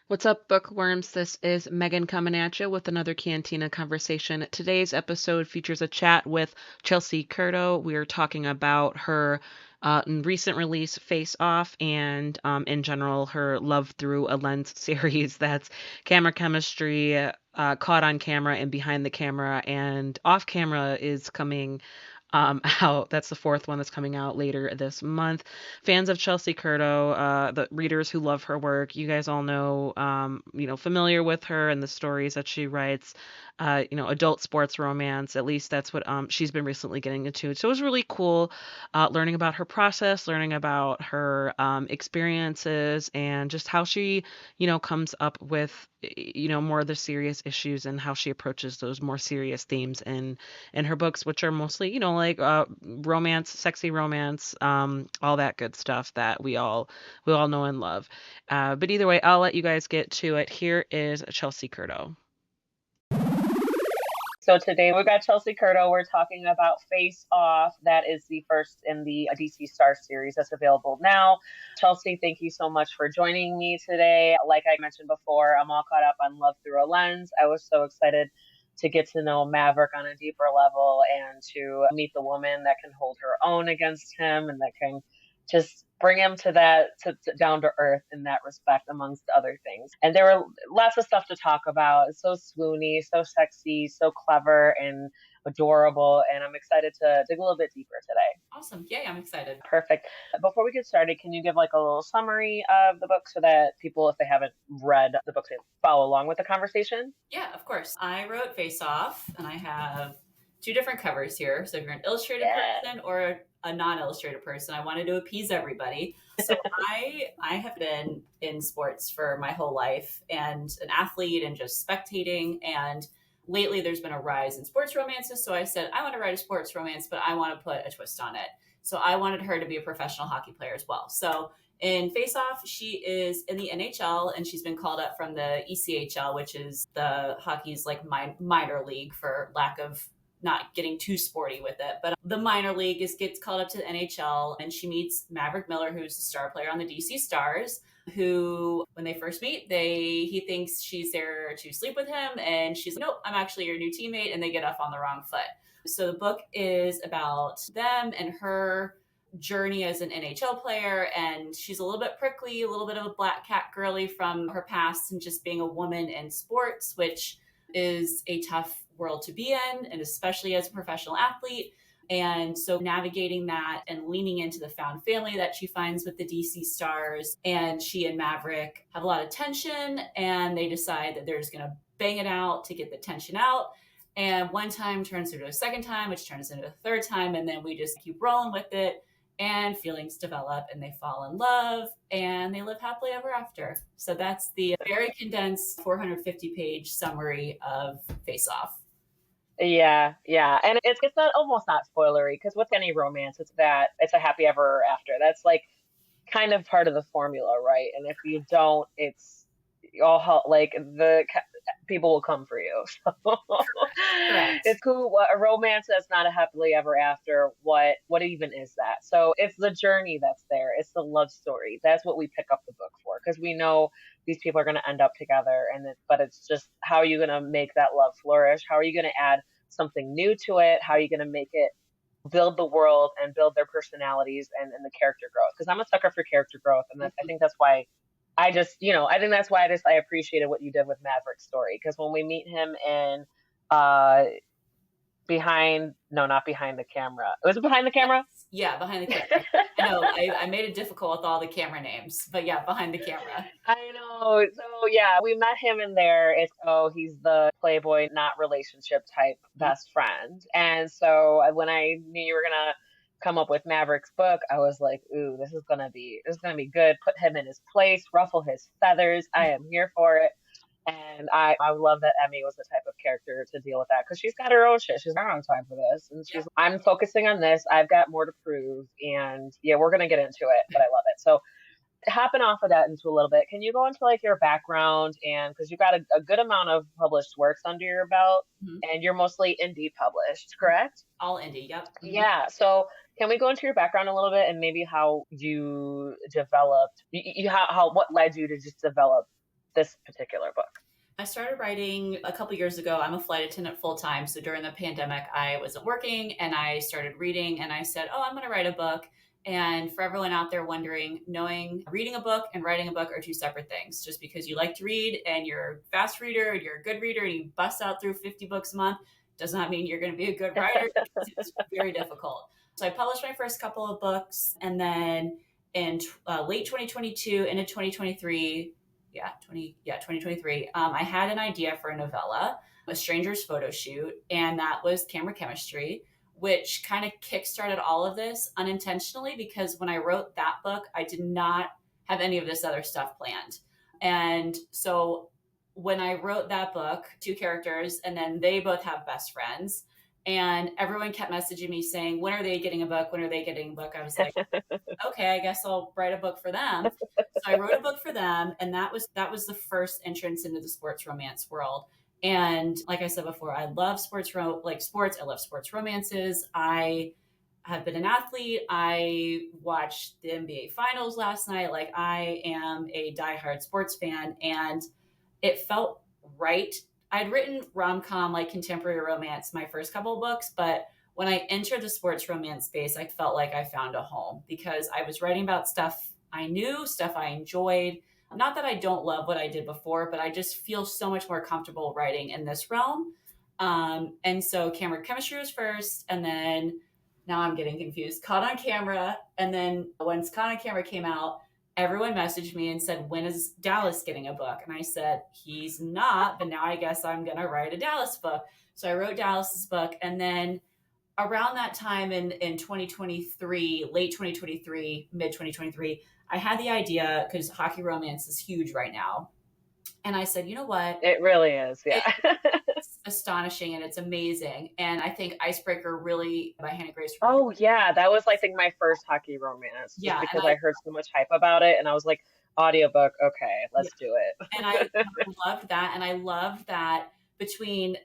What's up, bookworms? This is Megan coming at you with another Cantina conversation. Today's episode features a chat with Chelsea Curto. We are talking about her recent release, Face Off, and in general, her Love Through a Lens series. That's camera chemistry, caught on camera and behind the camera, and off camera is coming out. That's the fourth one that's coming out later this month. Fans of Chelsea Curto, the readers who love her work, you guys all know, familiar with her and the stories that she writes. Adult sports romance. At least that's what she's been recently getting into. So it was really cool learning about her process, learning about her experiences, and just how she, comes up with, more of the serious issues and how she approaches those more serious themes in her books, which are mostly, like romance, sexy romance, all that good stuff that we all know and love. But either way, I'll let you guys get to it. Here is Chelsea Curto. So today we got Chelsea Curto. We're talking about Face Off. That is the first in the DC Star series that's available now. Chelsea, thank you so much for joining me today. Like I mentioned before, I'm all caught up on Love Through a Lens. I was so excited to get to know Maverick on a deeper level and to meet the woman that can hold her own against him and that can just bring him to that to down to earth in that respect, amongst other things. And there were lots of stuff to talk about. It's so swoony, so sexy, so clever and adorable, and I'm excited to dig a little bit deeper today. Awesome. Yay, I'm excited. Perfect. Before we get started, can you give like a little summary of the book so that people, if they haven't read the book, can follow along with the conversation? Yeah, of course. I wrote Face Off, and I have two different covers here. So if you're an illustrated person or a non-illustrated person, I wanted to appease everybody. So I have been in sports for my whole life and an athlete and just spectating. And lately there's been a rise in sports romances. So I said, I want to write a sports romance, but I want to put a twist on it. So I wanted her to be a professional hockey player as well. So in Face Off, she is in the NHL and she's been called up from the ECHL, which is the hockey's like minor league, for lack of not getting too sporty with it. But the minor league gets called up to the NHL, and she meets Maverick Miller, who's the star player on the DC Stars, who, when they first meet, he thinks she's there to sleep with him, and she's like, nope, I'm actually your new teammate, and they get off on the wrong foot. So the book is about them and her journey as an NHL player, and she's a little bit prickly, a little bit of a black cat girly from her past and just being a woman in sports, which is a tough world to be in, and especially as a professional athlete. And so navigating that and leaning into the found family that she finds with the DC Stars, and she and Maverick have a lot of tension, and they decide that they're just going to bang it out to get the tension out. And one time turns into a second time, which turns into a third time, and then we just keep rolling with it, and feelings develop and they fall in love and they live happily ever after. So that's the very condensed 450-page summary of Face Off. Yeah. And it's not almost not spoilery, because with any romance, it's a happy ever after. That's like kind of part of the formula, right? And if you don't, it's all like the people will come for you. So it's cool. A romance that's not a happily ever after. What even is that? So it's the journey that's there. It's the love story. That's what we pick up the book for, because we know these people are going to end up together. But it's just, how are you going to make that love flourish? How are you going to add something new to it? How are you going to make it build the world and build their personalities and the character growth? Because I'm a sucker for character growth, and I think that's why I appreciated what you did with Maverick's story, because when we meet him in not behind the camera. Was it behind the camera? Yeah, behind the camera. I know, I made it difficult with all the camera names, but yeah, behind the camera. I know. So yeah, we met him in there. He's the playboy, not relationship type best friend. And so when I knew you were gonna come up with Maverick's book, I was like, ooh, this is gonna be good. Put him in his place, ruffle his feathers. I am here for it. And I love that Emmy was the type of character to deal with that, because she's got her own shit. She's not on time for this. And I'm focusing on this. I've got more to prove. And yeah, we're going to get into it, but I love it. So hopping off of that into a little bit, can you go into like your background? And because you've got a good amount of published works under your belt, and you're mostly indie published, correct? All indie, yep. Yeah. So can we go into your background a little bit, and maybe how you developed, what led you to just develop this particular book? I started writing a couple years ago. I'm a flight attendant full time. So during the pandemic, I wasn't working and I started reading and I said, oh, I'm going to write a book. And for everyone out there wondering, knowing reading a book and writing a book are two separate things. Just because you like to read and you're a fast reader and you're a good reader and you bust out through 50 books a month does not mean you're going to be a good writer. It's very difficult. So I published my first couple of books, and then in late 2022 into 2023, 2023, I had an idea for a novella, A Stranger's Photo Shoot, and that was camera chemistry, which kind of kickstarted all of this unintentionally, because when I wrote that book, I did not have any of this other stuff planned. And so when I wrote that book, two characters, and then they both have best friends, and everyone kept messaging me saying, when are they getting a book? When are they getting a book? I was like, okay, I guess I'll write a book for them. So I wrote a book for them, and that was the first entrance into the sports romance world. And like I said before, I love sports. I love sports romances. I have been an athlete. I watched the NBA finals last night. Like, I am a diehard sports fan, and it felt right. I'd written rom-com, like contemporary romance, my first couple of books, but when I entered the sports romance space, I felt like I found a home, because I was writing about stuff I knew, stuff I enjoyed. Not that I don't love what I did before, but I just feel so much more comfortable writing in this realm. And so camera chemistry was first, and then now I'm getting confused. Caught on Camera, and then once Caught on Camera came out, everyone messaged me and said, when is Dallas getting a book? And I said, he's not, but now I guess I'm going to write a Dallas book. So I wrote Dallas's book. And then around that time in 2023, late 2023, mid 2023, I had the idea, because hockey romance is huge right now. And I said, you know what? It really is. Yeah. It's astonishing and it's amazing. And I think Icebreaker really, by Hannah Grace. Oh yeah. That was, I think, my first hockey romance. Yeah. Because I heard so much hype about it, and I was like, audiobook. Okay, let's do it. And I loved that. And I loved that between,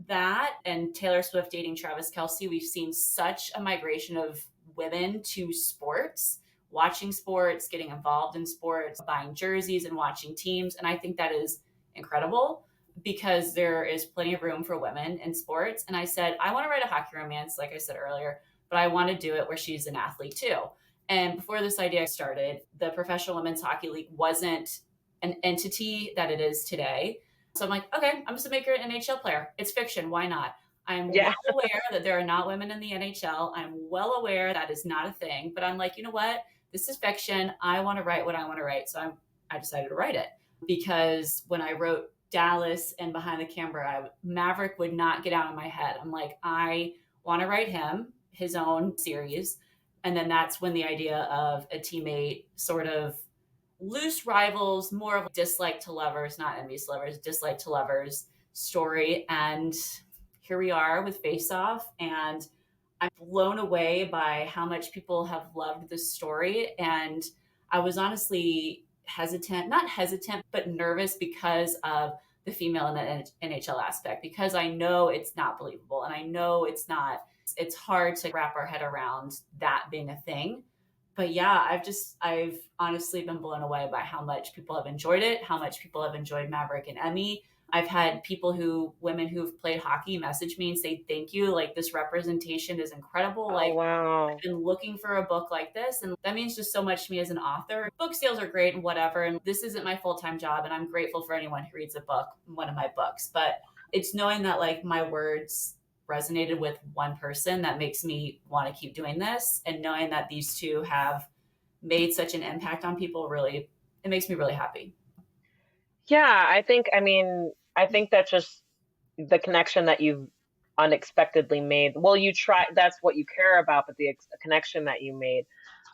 that and Taylor Swift dating Travis Kelce, we've seen such a migration of women to sports, watching sports, getting involved in sports, buying jerseys and watching teams. And I think that is incredible, because there is plenty of room for women in sports. And I said, I want to write a hockey romance, like I said earlier, but I want to do it where she's an athlete too. And before this idea started, the Professional Women's Hockey League wasn't an entity that it is today. So I'm like, okay, I'm just gonna make her an NHL player. It's fiction. Why not? I'm well aware that there are not women in the NHL. I'm well aware that is not a thing, but I'm like, you know what? This is fiction. I want to write what I want to write. So I decided to write it, because when I wrote Dallas and Behind the Camera, Maverick would not get out of my head. I'm like, I want to write him his own series. And then that's when the idea of a teammate, sort of loose rivals, more of a dislike to lovers, not enemies to lovers, dislike to lovers story. And here we are with Face Off, and I'm blown away by how much people have loved this story. And I was honestly not hesitant, but nervous, because of the female in the NHL aspect, because I know it's not believable, and I know it's hard to wrap our head around that being a thing. But yeah, I've honestly been blown away by how much people have enjoyed it, how much people have enjoyed Maverick and Emmy. I've had women who've played hockey message me and say, thank you. Like, this representation is incredible. Like, wow. I've been looking for a book like this. And that means just so much to me as an author. Book sales are great and whatever. And this isn't my full-time job. And I'm grateful for anyone who reads one of my books. But it's knowing that, like, my words resonated with one person that makes me want to keep doing this. And knowing that these two have made such an impact on people, really, it makes me really happy. Yeah, I think that just the connection that you've unexpectedly made. Well, that's what you care about, but the connection that you made,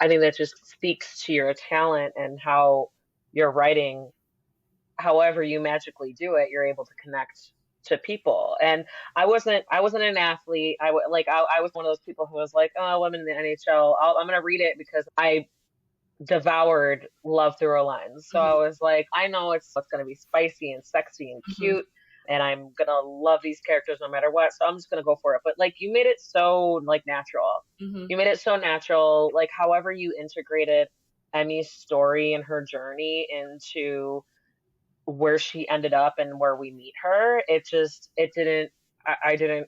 I think that just speaks to your talent and how you're writing, however you magically do it, you're able to connect to people. And I wasn't an athlete. I was one of those people who was like, oh, women in the NHL, I'm going to read it because I devoured Love Through a Lens. So I was like, I know it's going to be spicy and sexy and cute, and I'm going to love these characters no matter what. So I'm just going to go for it. But like, you made it so like natural. You made it so natural. Like, however you integrated Emmy's story and her journey into where she ended up and where we meet her, it didn't, I didn't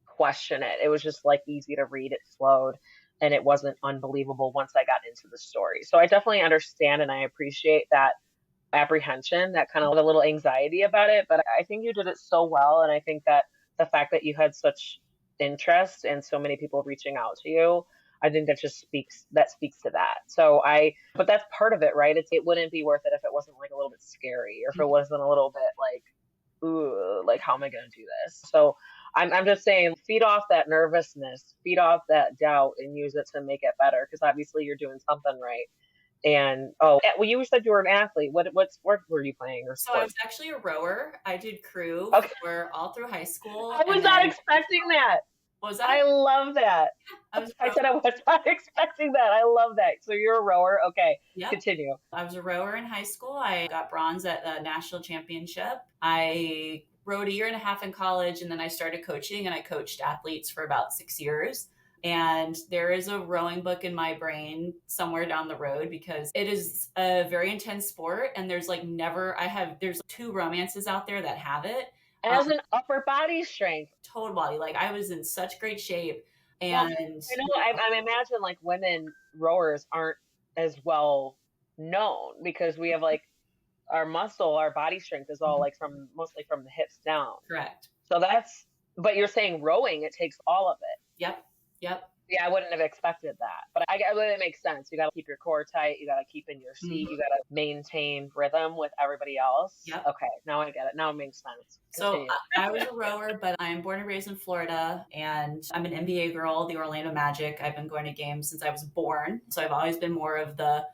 question it. It was just like easy to read. It flowed and it wasn't unbelievable once I got into the story. So I definitely understand and I appreciate that apprehension, that kind of a little anxiety about it. But I think you did it so well. And I think that the fact that you had such interest and so many people reaching out to you, I think that speaks to that. But that's part of it, right? It wouldn't be worth it if it wasn't like a little bit scary or if it wasn't a little bit like, ooh, like how am I going to do this? So I'm just saying, feed off that nervousness, feed off that doubt, and use it to make it better. Because obviously you're doing something right. And well, you said you were an athlete. What sport were you playing or So I sport? was actually a rower. I did crew Okay, for all through high school. I was And not then expecting that. what was that? I love that. I was a I rower. said I was not expecting that. I love that. So you're a rower. Okay, Yep. continue. I was a rower in high school. I got bronze at the national championship. I rowed a year and a half in college, and then I started coaching, and I coached athletes for about 6 years. And there is a rowing book in my brain somewhere down the road because it is a very intense sport. And there's like there's 2 romances out there that have it. As an upper body strength. Total body. Like I was in such great shape. Well, And I know I imagine like women rowers aren't as well known because we have like our body strength is all like mostly from the hips down. correct. So but you're saying rowing, it takes all of it. Yep. Yep. Yeah, I wouldn't have expected that, but it makes sense. You got to keep your core tight. You got to keep in your seat. Mhm. You got to maintain rhythm with everybody else. Yep. Okay, now I get it. Now it makes sense. So Continue. I was a rower, but I'm born and raised in Florida, and I'm an NBA girl, the Orlando Magic. I've been going to games since I was born, so I've always been more of the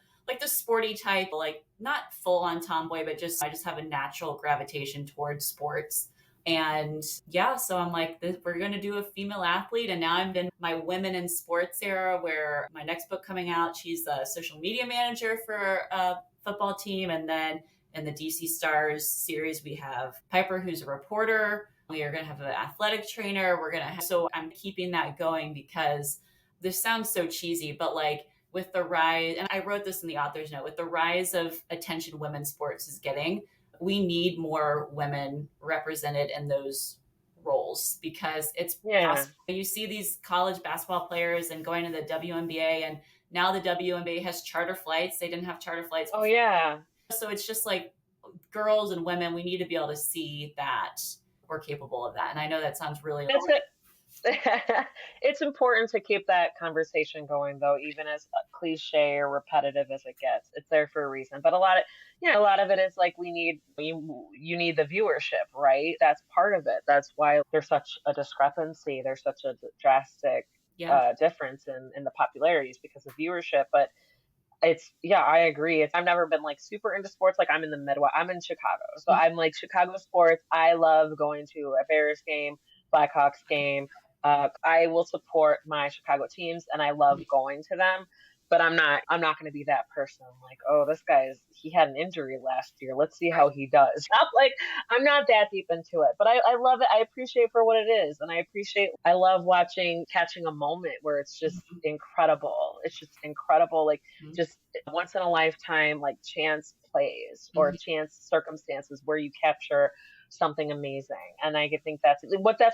sporty type, like not full on tomboy, but I just have a natural gravitation towards sports. And yeah, so I'm like, we're going to do a female athlete. And now I'm in my women in sports era where my next book coming out, she's a social media manager for a football team. And then in the DC Stars series, we have Piper, who's a reporter. We are going to have an athletic trainer. So I'm keeping that going because this sounds so cheesy, but like with the rise, and I wrote this in the author's note, with the rise of attention women's sports is getting, we need more women represented in those roles because it's possible. You see these college basketball players and going to the WNBA, and now the WNBA has charter flights. They didn't have charter flights before. Oh yeah. So it's just like girls and women, we need to be able to see that we're capable of that. And I know that sounds really it's important to keep that conversation going, though, even as cliche or repetitive as it gets. It's there for a reason. But a lot of it is like you need the viewership, right? That's part of it. That's why there's such a discrepancy. There's such a drastic difference in the popularities because of viewership. But I agree. I've never been like super into sports. Like I'm in the Midwest. I'm in Chicago, so I'm like Chicago sports. I love going to a Bears game, Blackhawks game. I will support my Chicago teams, and I love going to them. But I'm not going to be that person. I'm like, oh, he had an injury last year. Let's see how he does. I'm not that deep into it, but I love it. I appreciate it for what it is, and I love catching a moment where it's just incredible. It's just incredible, like just once in a lifetime, like chance plays or chance circumstances where you capture something amazing. And I think that's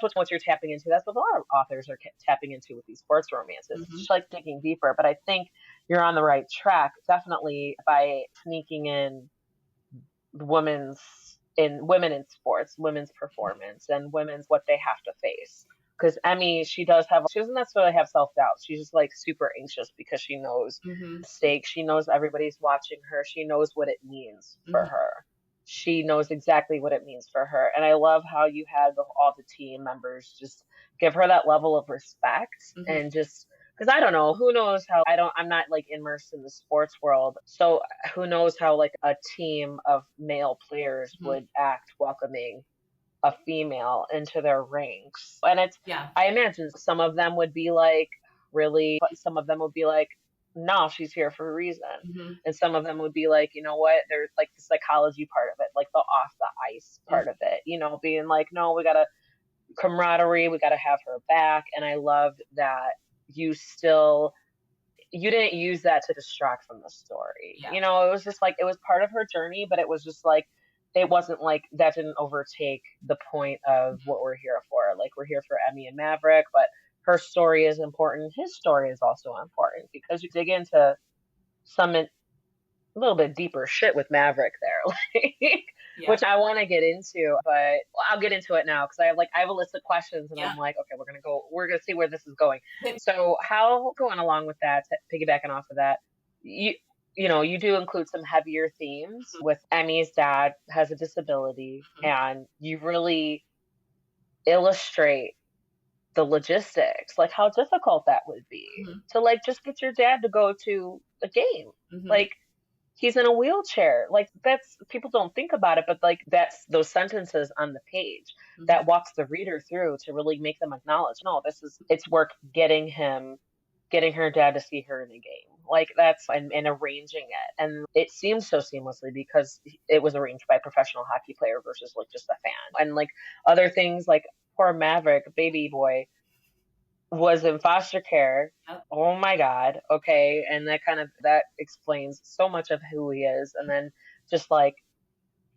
what you're tapping into. That's what a lot of authors are tapping into with these sports romances. It's just like digging deeper. But I think you're on the right track, definitely, by sneaking in women in sports, women's performance, and women's what they have to face. Because Emmy, she doesn't necessarily have self-doubt. She's just like super anxious because she knows stakes. She knows everybody's watching her. She knows what it means for her. She knows exactly what it means for her. And I love how you had all the team members just give her that level of respect and just, because I don't know, who knows how, I'm not like immersed in the sports world. So who knows how like a team of male players would act welcoming a female into their ranks. And I imagine some of them would be like, really, but some of them would be like, no, she's here for a reason. And some of them would be like, you know what, there's like the psychology part of it, like the off the ice part of it, being like, no, we gotta camaraderie, we gotta have her back. And I loved that you didn't use that to distract from the story. It was just like, it was part of her journey, but it was just like, it wasn't like that didn't overtake the point of what we're here for. Like, we're here for Emmy and Maverick, but her story is important. His story is also important because you dig into some a little bit deeper shit with Maverick there, like, Yeah. which I want to get into, but I'll get into it now because I have a list of questions and Yeah. I'm like, okay, we're gonna see where this is going. So, how going along with that, piggybacking off of that, you you know, you do include some heavier themes with Emmy's dad has a disability, Mhm. and you really illustrate the logistics, like how difficult that would be Mhm. to like just get your dad to go to a game. Mhm. Like, he's in a wheelchair. Like, that's, people don't think about it, but like that's those sentences on the page Mhm. that walks the reader through to really make them acknowledge, no, this is, it's work getting her dad to see her in a game. Like, that's, and arranging it. And it seems so seamlessly because it was arranged by a professional hockey player versus like just a fan. And like other things, like poor Maverick, baby boy, was in foster care. Yep. Oh my God. Okay. And that explains so much of who he is. And then just like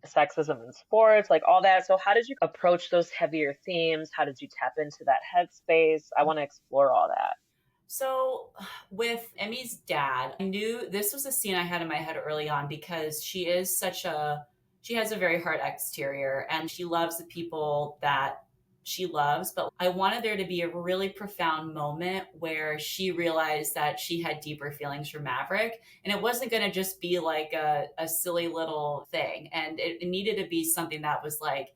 sexism in sports, like all that. So how did you approach those heavier themes? How did you tap into that headspace? I want to explore all that. So, with Emmy's dad, I knew this was a scene I had in my head early on because she has a very hard exterior and she loves the people that she loves. But I wanted there to be a really profound moment where she realized that she had deeper feelings for Maverick. And it wasn't going to just be like a silly little thing. And it needed to be something that was like,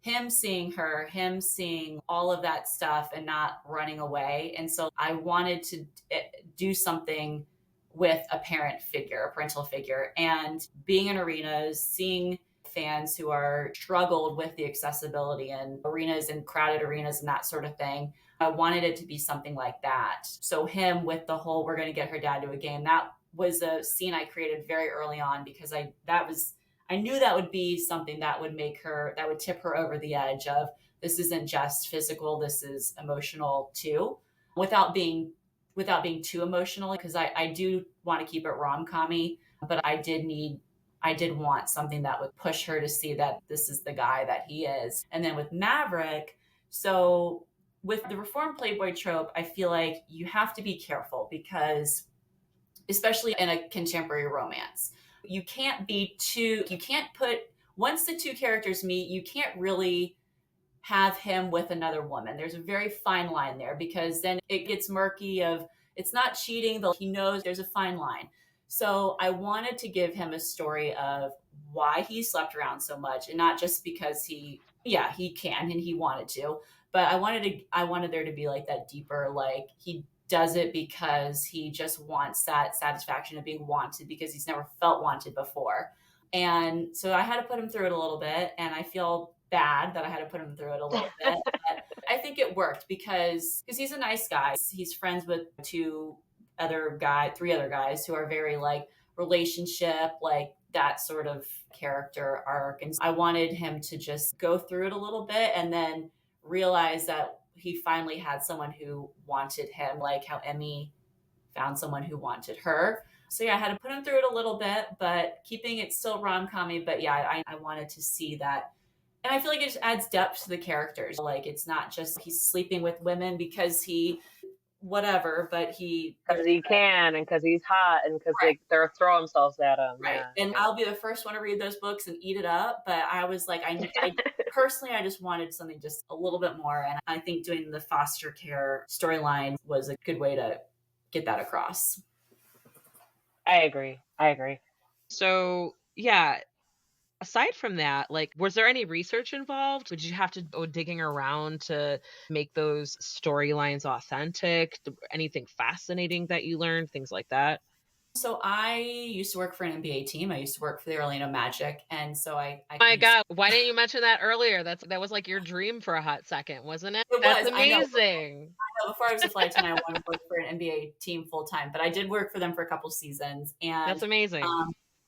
him seeing her, him seeing all of that stuff and not running away. And so I wanted to do something with a parent figure, a parental figure, and being in arenas, seeing fans who are struggled with the accessibility in arenas and crowded arenas and that sort of thing. I wanted it to be something like that. So him with the whole we're going to get her dad to a game, that was a scene I created very early on because I knew that would be something that would that would tip her over the edge of this isn't just physical, this is emotional too, without being too emotional because I do want to keep it rom-commy, but I did want something that would push her to see that this is the guy that he is. And then with Maverick, so with the reformed playboy trope, I feel like you have to be careful because especially in a contemporary romance. You can't put, once the two characters meet, you can't really have him with another woman. There's a very fine line there because then it gets murky of it's not cheating, but he knows there's a fine line. So I wanted to give him a story of why he slept around so much and not just because he can and he wanted to, but I wanted there to be like that deeper, like he does it because he just wants that satisfaction of being wanted because he's never felt wanted before. And so I had to put him through it a little bit. And I feel bad that I had to put him through it a little bit. But I think it worked because he's a nice guy. He's friends with three other guys who are very like relationship, like that sort of character arc. And I wanted him to just go through it a little bit and then realize that he finally had someone who wanted him, like how Emmy found someone who wanted her. So yeah, I had to put him through it a little bit, but keeping it still rom-commy. But yeah, I wanted to see that. And I feel like it just adds depth to the characters. Like it's not just he's sleeping with women because he whatever, but Because he can, and because he's hot, and because right, they're throwing themselves at him. right. Yeah, And yeah. I'll be the first one to read those books and eat it up. But I was like, I personally, I just wanted something just a little bit more. And I think doing the foster care storyline was a good way to get that across. I agree. I agree. So, yeah, aside from that, like, was there any research involved? Did you have to go digging around to make those storylines authentic? Anything fascinating that you learned? Things like that? So I used to work for an NBA team. I used to work for the Orlando Magic, and so I My used God, why didn't you mention that earlier? That was like your dream for a hot second, wasn't it? it That's was amazing. I know before I was a flight attendant, I wanted to work for an NBA team full time, but I did work for them for a couple seasons, That's and amazing.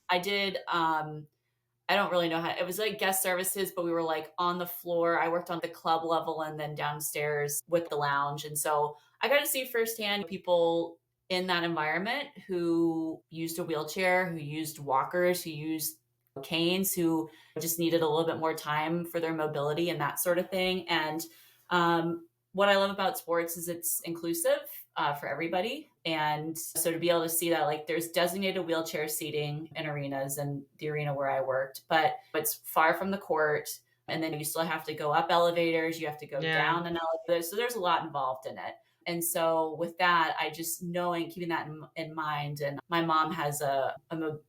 I did. I don't really know how it was like guest services, but we were like on the floor. I worked on the club level and then downstairs with the lounge. And so I got to see firsthand people in that environment who used a wheelchair, who used walkers, who used canes who just needed a little bit more time for their mobility and that sort of thing. And what I love about sports is it's inclusive for everybody. And so to be able to see that, like, there's designated wheelchair seating in arenas and the arena where I worked, but it's far from the court. And then you still have to go up elevators, you have to go Yeah. down an elevator. So there's a lot involved in it. And so with that, I just knowing, keeping that in mind, and my mom has a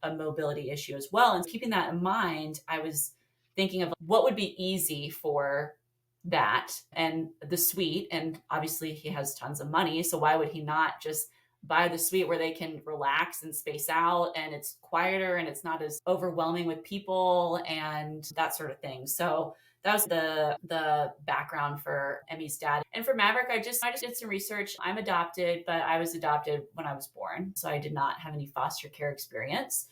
mobility issue as well. And keeping that in mind, I was thinking of what would be easy for that and the suite. And obviously he has tons of money. So why would he not just buy the suite where they can relax and space out and it's quieter and it's not as overwhelming with people and that sort of thing. So that was the background for Emmy's dad. And for Maverick, I just did some research. I'm adopted, but I was adopted when I was born. So I did not have any foster care experience.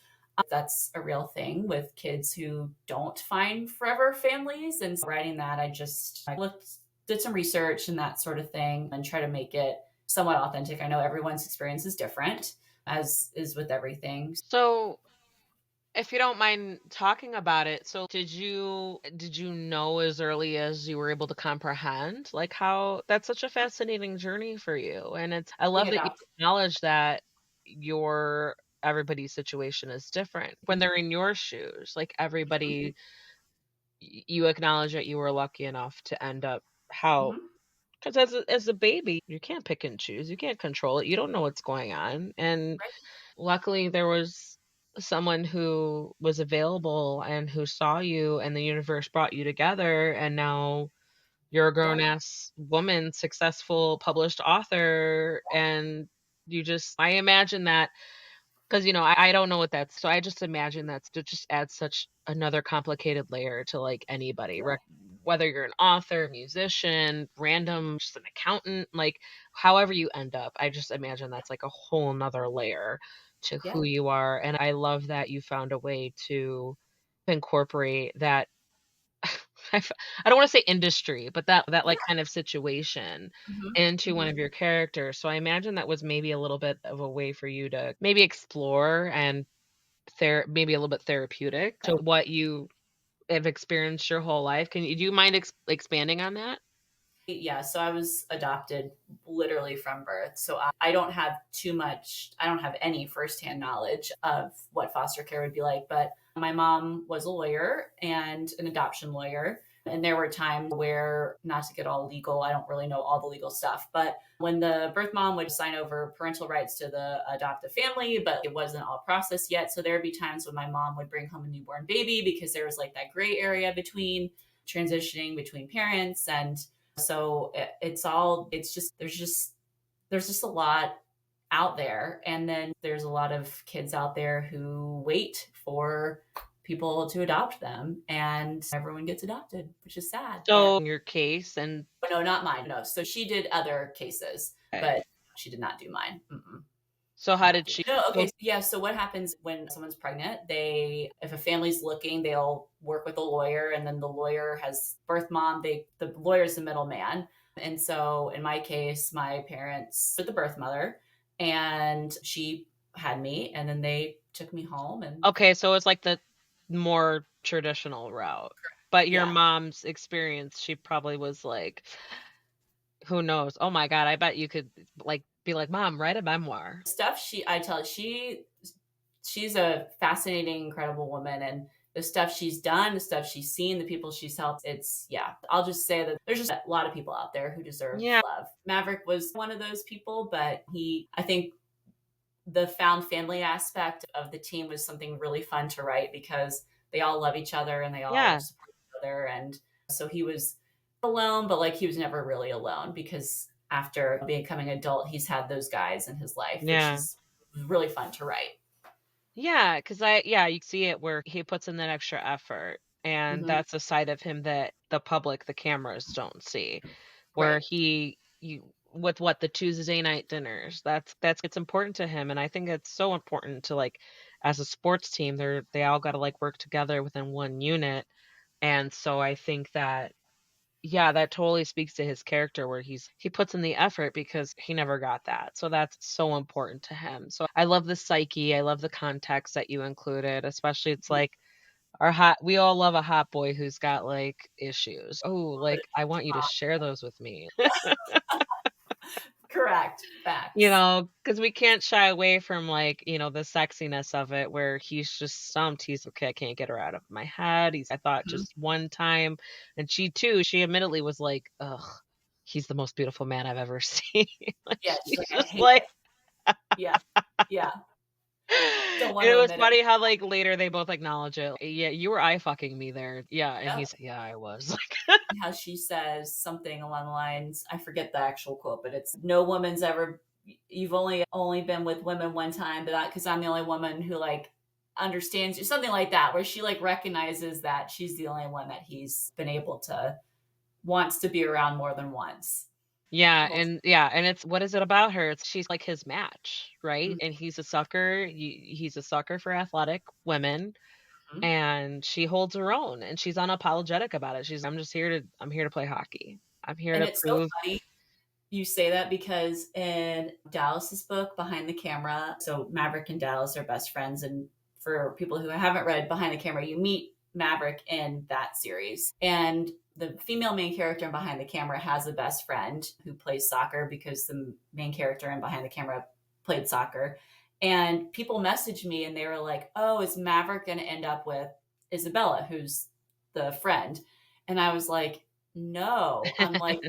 That's a real thing with kids who don't find forever families. And so writing that, I did some research and that sort of thing and try to make it somewhat authentic. I know everyone's experience is different, as is with everything. So, if you don't mind talking about it, so did you know as early as you were able to comprehend like how that's such a fascinating journey for you? And I Being love that you adopted. acknowledge that your everybody's situation is different when they're in your shoes. Like everybody, you acknowledge that you were lucky enough to end up how, Mhm. because as a baby, you can't pick and choose. You can't control it. You don't know what's going on. And Right. luckily there was someone who was available and who saw you, and the universe brought you together, and now you're a Yeah. grown ass woman, successful published author, and I imagine that, because I don't know what that's, so I just imagine that's to just add such another complicated layer to like anybody, whether you're an author, musician, random, just an accountant, like however you end up, I just imagine that's like a whole nother layer to Yeah. who you are. And I love that you found a way to incorporate that. I f- I don't want to say industry, but that Yeah. like kind of situation Mhm. into one Mhm. of your characters. So I imagine that was maybe a little bit of a way for you to maybe explore and maybe a little bit therapeutic to what you have experienced your whole life. Do you mind expanding on that? Yeah, so I was adopted literally from birth. So I don't have I don't have any firsthand knowledge of what foster care would be like. But my mom was a lawyer and an adoption lawyer. And there were times where, not to get all legal, I don't really know all the legal stuff, but when the birth mom would sign over parental rights to the adoptive family, but it wasn't all processed yet. So there would be times when my mom would bring home a newborn baby because there was like that gray area between transitioning between parents. And so there's just a lot out there. And then there's a lot of kids out there who wait for people to adopt them, and everyone gets adopted, which is sad. But So in your case, and no, not mine. No. So she did other cases, okay. but she did not do mine. Mm-mm. So how Not did do. she No, okay. so So, yeah. So what happens when someone's pregnant? If a family's looking, they'll work with a lawyer, and then the lawyer has birth mom. The lawyer's the middleman, and so in my case, my parents were the birth mother, and she had me, and then they took me home, and Okay, so it's like the more traditional route. But your yeah, mom's experience, she probably was like, who knows? Oh my God, I bet you could like be like, "Mom, write a memoir." stuff I tell you, she's a fascinating, incredible woman, and the stuff she's done, the stuff she's seen, the people she's helped, it's, yeah. I'll just say that there's just a lot of people out there who deserve Yeah. love. Maverick was one of those people, but I think the found family aspect of the team was something really fun to write because they all love each other and they all Yeah. support each other. And so he was alone, but like he was never really alone because after becoming an adult, he's had those guys in his life, which Yeah. is really fun to write. Yeah, because you see it where he puts in that extra effort, and Hmm. that's a side of him that the public, the cameras don't see, where Right. with what the Tuesday night dinners, that's it's important to him, and I think it's so important to like, as a sports team, they all got to like work together within one unit, and so I think that yeah, that totally speaks to his character where he puts in the effort because he never got that. So that's so important to him. So I love the psyche, I love the context that you included, especially it's like We all love a hot boy who's got like issues. Oh, like I want you to share those with me. Correct. Facts. Because we can't shy away from like, the sexiness of it where he's just stumped. He's okay, I can't get her out of my head. I thought Mhm. just one time. And she too, she admittedly was like, ugh, he's the most beautiful man I've ever seen. Like, Yeah, she's she's like, I just hate like, it. Yeah. Yeah. Don't want and it to was admit it. funny how like later they both acknowledge it. Yeah, you were eye fucking me there. Yeah. And Yep. he's, yeah, I was. How she says something along the lines, I forget the actual quote, but it's no woman's ever, you've only been with women one time, but because I'm the only woman who like understands you, something like that, where she like recognizes that she's the only one that he's been able to wants to be around more than once. And it's what is it about her? She's like his match, right? Mhm. And he's a sucker. He's a sucker for athletic women, and she holds her own, and she's unapologetic about it. I'm here to play hockey. I'm here And to it's so prove. funny you say that because in Dallas's book, Behind the Camera, so Maverick and Dallas are best friends. And for people who haven't read Behind the Camera, you meet Maverick in that series. And the female main character in Behind the Camera has a best friend who plays soccer because the main character in Behind the Camera played soccer. And people messaged me and they were like, oh, is Maverick going to end up with Isabella, who's the friend? And I was like, no. I'm like,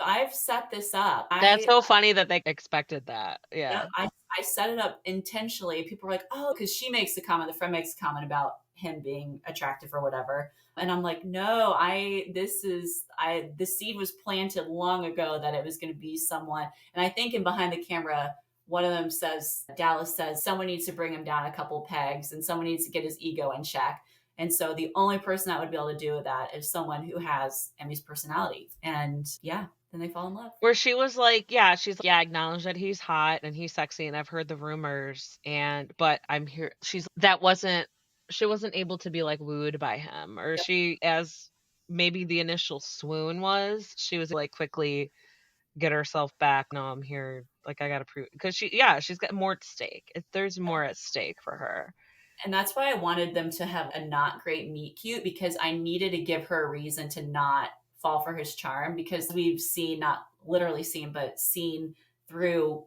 I've set this up. That's so funny that they expected that. Yeah, Yeah. I set it up intentionally. People are like, oh, because she makes the comment, the friend makes a comment about him being attractive or whatever. And I'm like, no, the seed was planted long ago that it was going to be someone. And I think in Behind the Camera, one of them says, Dallas says, someone needs to bring him down a couple pegs and someone needs to get his ego in check. And so the only person that would be able to do that is someone who has Emmy's personality. And yeah, then they fall in love. Where she was like, yeah, she's like, yeah, I acknowledge that he's hot and he's sexy and I've heard the rumors but I'm here. She wasn't able to be like wooed by him, or Yep. she, as maybe the initial swoon was, she was like quickly get herself back. No, I'm here. Like, I gotta prove, because she's got more at stake. There's more at stake for her. And that's why I wanted them to have a not great meet cute, because I needed to give her a reason to not fall for his charm, because we've seen, not literally seen, but seen through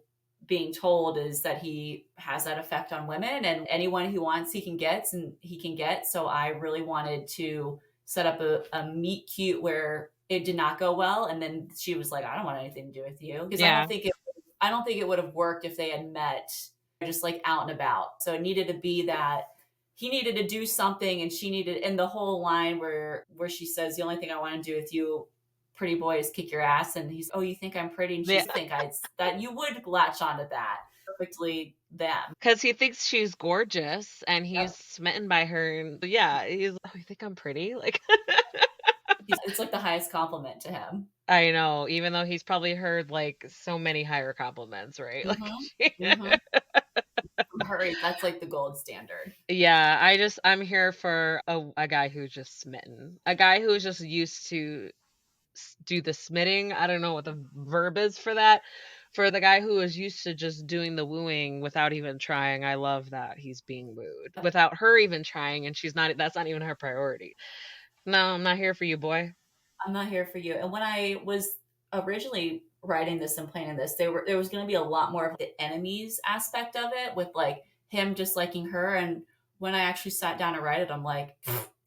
being told is that he has that effect on women, and anyone he wants he can get, and he can get. So I really wanted to set up a meet cute where it did not go well, and then she was like, I don't want anything to do with you, because Yeah. I don't think it would have worked if they had met just like out and about. So it needed to be that he needed to do something and she needed, in the whole line where she says, the only thing I want to do with you, pretty boy, is kick your ass. And he's, oh, you think I'm pretty? And she's, Yeah. think I that you would latch onto that. Perfectly them. Because he thinks she's gorgeous and he's Yep. smitten by her. And yeah, he's, oh, you think I'm pretty? Like, It's like the highest compliment to him. I know, even though he's probably heard like so many higher compliments, right? Like, Hurry, that's like the gold standard. yeah, I'm here for a guy who's just smitten, a guy who's just used to do the smitting. I don't know what the verb is for that. For the guy who is used to just doing the wooing without even trying, I love that he's being wooed without her even trying, and that's not even her priority. No, I'm not here for you, boy. I'm not here for you. And when I was originally writing this and planning this, there was going to be a lot more of the enemies aspect of it, with like him disliking her. And when I actually sat down to write it, I'm like,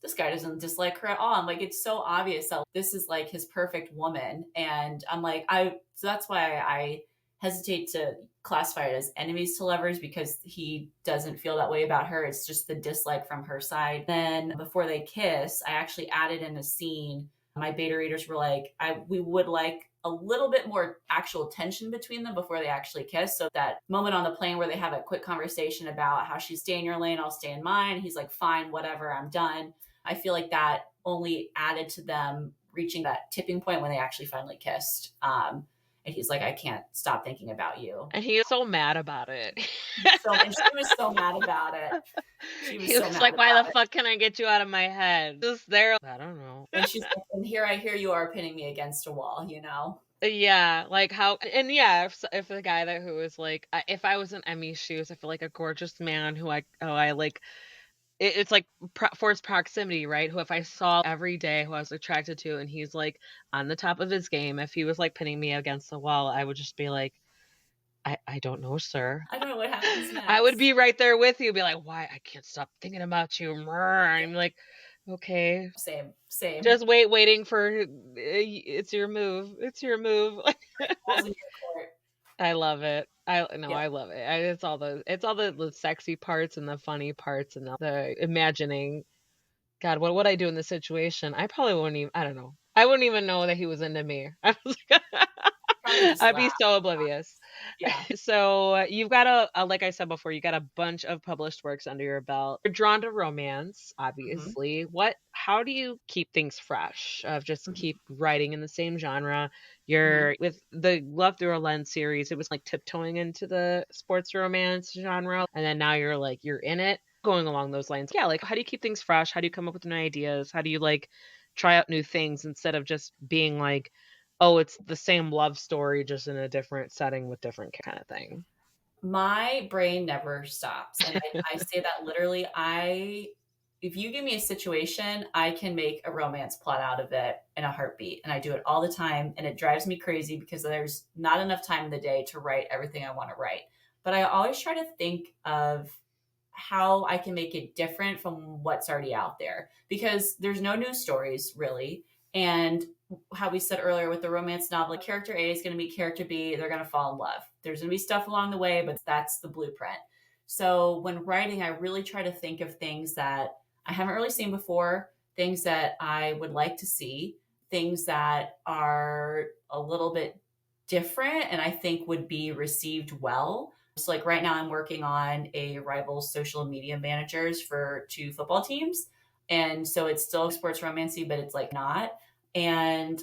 this guy doesn't dislike her at all. I'm like, it's so obvious that this is like his perfect woman. And I'm like, so that's why I hesitate to classify it as enemies to lovers, because he doesn't feel that way about her. It's just the dislike from her side. Then before they kiss, I actually added in a scene. My beta readers were like, we would like a little bit more actual tension between them before they actually kiss. So that moment on the plane where they have a quick conversation about how she's stay in your lane, I'll stay in mine. He's like, fine, whatever, I'm done. I feel like that only added to them reaching that tipping point when they actually finally kissed. And he's like, I can't stop thinking about you. And he is so mad about it. And she was so mad about it. She was He so was mad like, why about the it. fuck can I get you out of my head? Just there. I don't know. And she's like, and here you are pinning me against a wall, you know? Yeah, like how, and yeah, if the guy who was like, if I was in Emmy's shoes, I feel like a gorgeous man who I like it's like forced proximity, right? Who if I saw every day, who I was attracted to, and he's like on the top of his game, if he was like pinning me against the wall, I would just be like, I don't know, sir. I don't know what happens I would next. be right there with you, be like, why? I can't stop thinking about you. I'm like, okay, Same. just waiting for it's your move. It's your move. Balls in your court. I love it. I no, Yeah. I love it. It's all the sexy parts and the funny parts and the imagining. God, what would I do in this situation? I probably wouldn't even. I don't know. I wouldn't even know that he was into me. I was Probably just I'd be laugh. so oblivious. Yeah. So you've got like I said before, you got a bunch of published works under your belt. You're drawn to romance, Hmm. obviously. How do you keep things fresh? Of just Hmm. keep writing in the same genre. Hmm. You're with the Love Through a Lens series. It was like tiptoeing into the sports romance genre, and then now you're in it. Going along those lines, yeah. Like, how do you keep things fresh? How do you come up with new ideas? How do you like try out new things instead of just being like, oh, it's the same love story, just in a different setting with different kind of thing. My brain never stops. And I say that literally. If you give me a situation, I can make a romance plot out of it in a heartbeat. And I do it all the time. And it drives me crazy because there's not enough time in the day to write everything I want to write. But I always try to think of how I can make it different from what's already out there because there's no news stories really. And how we said earlier with the romance novel, character A is going to meet character B, they're going to fall in love. There's going to be stuff along the way, but that's the blueprint. So when writing, I really try to think of things that I haven't really seen before, things that I would like to see, things that are a little bit different and I think would be received well. So like right now I'm working on a rival social media managers for two football teams. And so it's still sports romancy, but it's like not. And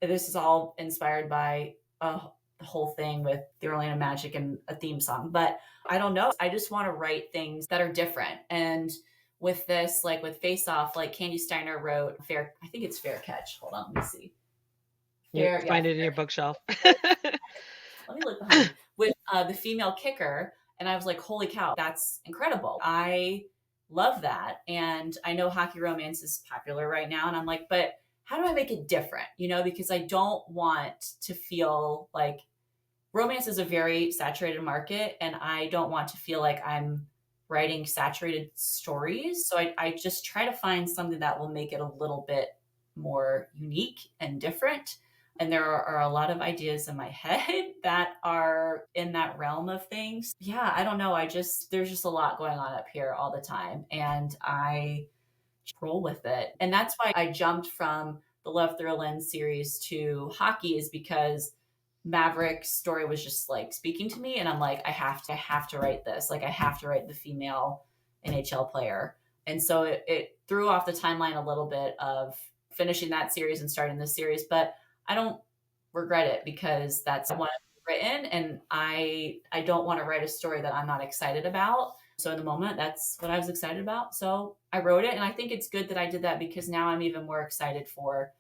this is all inspired by the whole thing with the Orlando Magic and a theme song. But I don't know. I just want to write things that are different. And with this, like with Face Off, like Candy Steiner wrote Fair, I think it's Fair Catch. Hold on, let me see. You Fair, yeah, find it in Fair your bookshelf. let me look behind me with the female kicker. And I was like, holy cow, that's incredible. I love that. And I know hockey romance is popular right now. And I'm like, but how do I make it different? Because I don't want to feel like romance is a very saturated market. And I don't want to feel like I'm writing saturated stories. So I just try to find something that will make it a little bit more unique and different. And there are a lot of ideas in my head that are in that realm of things. Yeah, I don't know. There's just a lot going on up here all the time. And I roll with it. And that's why I jumped from the Love Through a Lens series to hockey, is because Maverick's story was just like speaking to me. And I'm like, I have to write this. Like, I have to write the female NHL player. And so it threw off the timeline a little bit of finishing that series and starting this series. But I don't regret it because that's what I've written. And I don't want to write a story that I'm not excited about. So in the moment, that's what I was excited about. So I wrote it. And I think it's good that I did that because now I'm even more excited for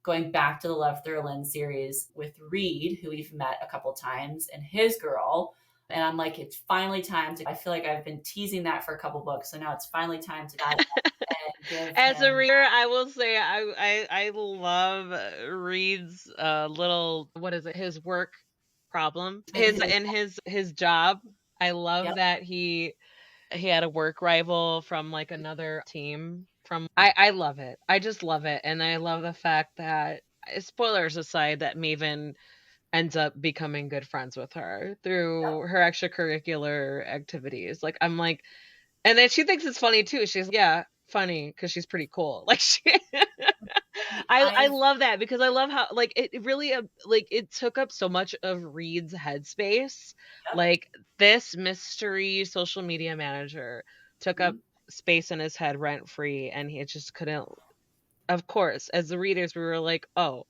going back to the Love Through a Lens series with Reed, who we've met a couple times, and his girl. And I'm like, it's finally time to. I feel like I've been teasing that for a couple books, so now it's finally time to dive in and give As a him. reader, I will say I love Reed's little, what is it, his work problem, his job. I love Yep. that he had a work rival from like another team. I love it. I just love it, and I love the fact that, spoilers aside, that Maven ends up becoming good friends with her through her extracurricular activities. Like, I'm like, and then she thinks it's funny too. She's, yeah, funny because she's pretty cool. Like, I I've love that because I love how, like, it really like it took up so much of Reed's headspace. Yep. Like, this mystery social media manager took up Mhm. space in his head rent free, and he just couldn't. Of course, as the readers, we were like, oh,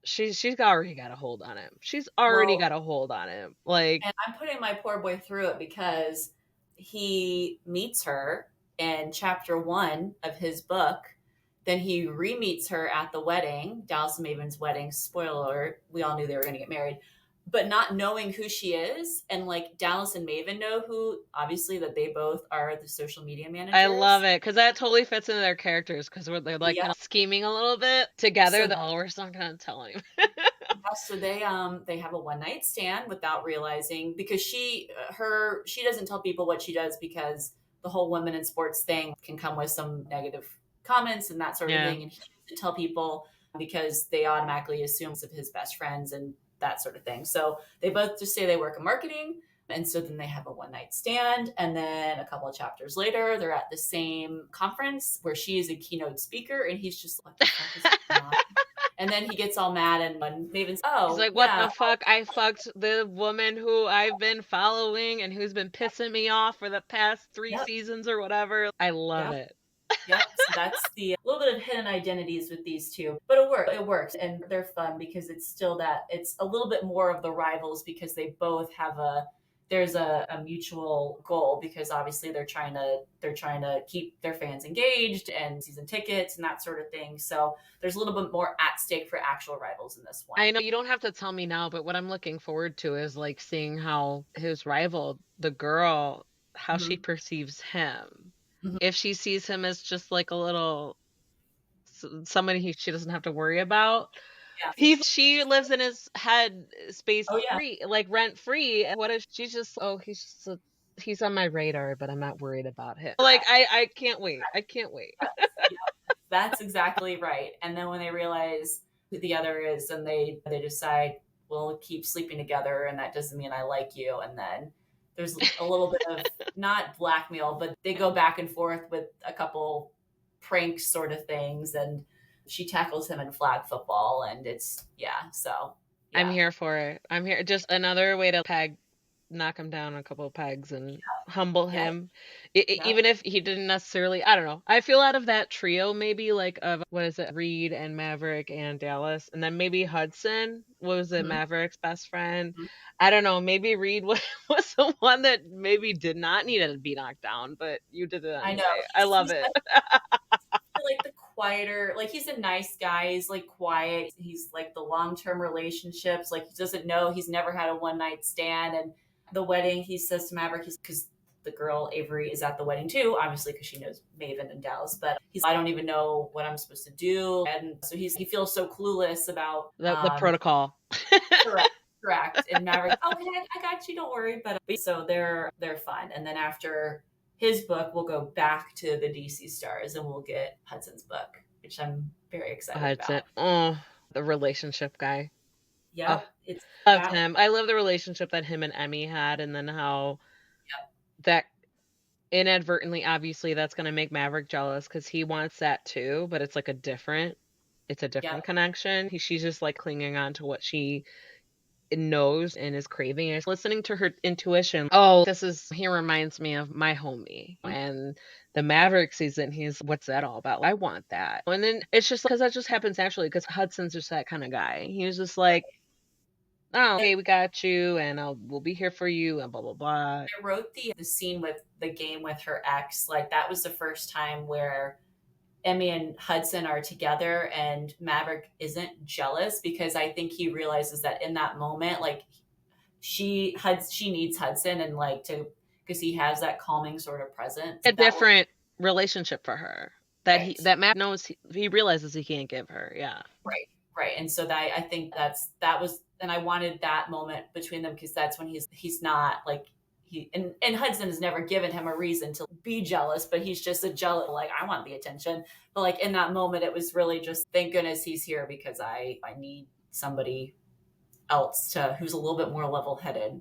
she's already got a hold on him. She's already Well, got a hold on him. Like, and I'm putting my poor boy through it because he meets her in chapter 1 of his book. Then he re meets her at the wedding, Dallas and Maven's wedding. Spoiler alert, we all knew they were going to get married. but not knowing who she is. And like Dallas and Maven know who, obviously, that they both are the social media managers. I love it because that totally fits into their characters because they're like Yeah. kind of scheming a little bit together. We're just not gonna tell him. Yeah, so they have a one night stand without realizing, because she doesn't tell people what she does, because the whole women in sports thing can come with some negative comments and that sort of thing, and he doesn't tell people because they automatically assume of his best friends and that sort of thing. So they both just say they work in marketing. And so then they have a one night stand. And then a couple of chapters later, they're at the same conference where she is a keynote speaker. And he's just like, what the fuck is going on? And then he gets all mad, and Maven's, he's like, what the fuck? I fucked the woman who I've been following and who's been pissing me off for the past 3 seasons or whatever. I love it. Yep. So that's the little bit of hidden identities with these two, but it works, and they're fun because it's still it's a little bit more of the rivals, because they both have there's a mutual goal, because obviously they're trying to keep their fans engaged and season tickets and that sort of thing. So there's a little bit more at stake for actual rivals in this one. I know you don't have to tell me now, but what I'm looking forward to is like seeing how his rival, the girl, how she perceives him. If she sees him as just like a little somebody she doesn't have to worry about. Yeah. She lives in his head space free, like rent free. And what if she's just, he's on my radar, but I'm not worried about him. Like, I can't wait. I can't wait. That's exactly right. And then when they realize who the other is, and they decide, we'll keep sleeping together, and that doesn't mean I like you. And then there's a little bit of not blackmail, but they go back and forth with a couple pranks sort of things, and she tackles him in flag football, and it's so yeah. I'm here for it. I'm here. Just another way to knock him down a couple of pegs and humble him. Even if he didn't necessarily, I don't know. I feel out of that trio, maybe like of, what is it, Reed and Maverick and Dallas, and then maybe Hudson was Maverick's best friend. I don't know. Maybe Reed was the one that maybe did not need to be knocked down, but you did it anyway. I know. I love it. Like the quieter, like he's a nice guy. He's like quiet. He's like the long-term relationships. Like he doesn't know. He's never had a one-night stand. And the wedding, he says to Maverick, because the girl Avery is at the wedding too, obviously, because she knows Maven and Dallas. But I don't even know what I'm supposed to do. And so he feels so clueless about the protocol. Correct. And Maverick, okay, I got you. Don't worry. But so they're fun. And then after his book, we'll go back to the DC Stars and we'll get Hudson's book, which I'm very excited about. Oh, the relationship guy. Yeah, loved him. I love the relationship that him and Emmy had, and then how that inadvertently, obviously, that's going to make Maverick jealous because he wants that too, but it's like a different connection. She's just like clinging on to what she knows and is craving, and listening to her intuition. He reminds me of my homie. And the Maverick season, what's that all about? I want that. And then it's just because that just happens naturally, because Hudson's just that kind of guy. He was just like, oh, hey, we got you, and we'll be here for you, and blah blah blah. I wrote the scene with the game with her ex. Like that was the first time where Emmy and Hudson are together, and Maverick isn't jealous, because I think he realizes that in that moment, like she needs Hudson, and like because he has that calming sort of presence. A different relationship for her that Matt knows he realizes he can't give her. Yeah. Right. And so I think that was, and I wanted that moment between them, because that's when he's not like, and Hudson has never given him a reason to be jealous, but he's just a jealous, like, I want the attention. But like in that moment, it was really just, thank goodness he's here, because I need somebody else who's a little bit more level-headed.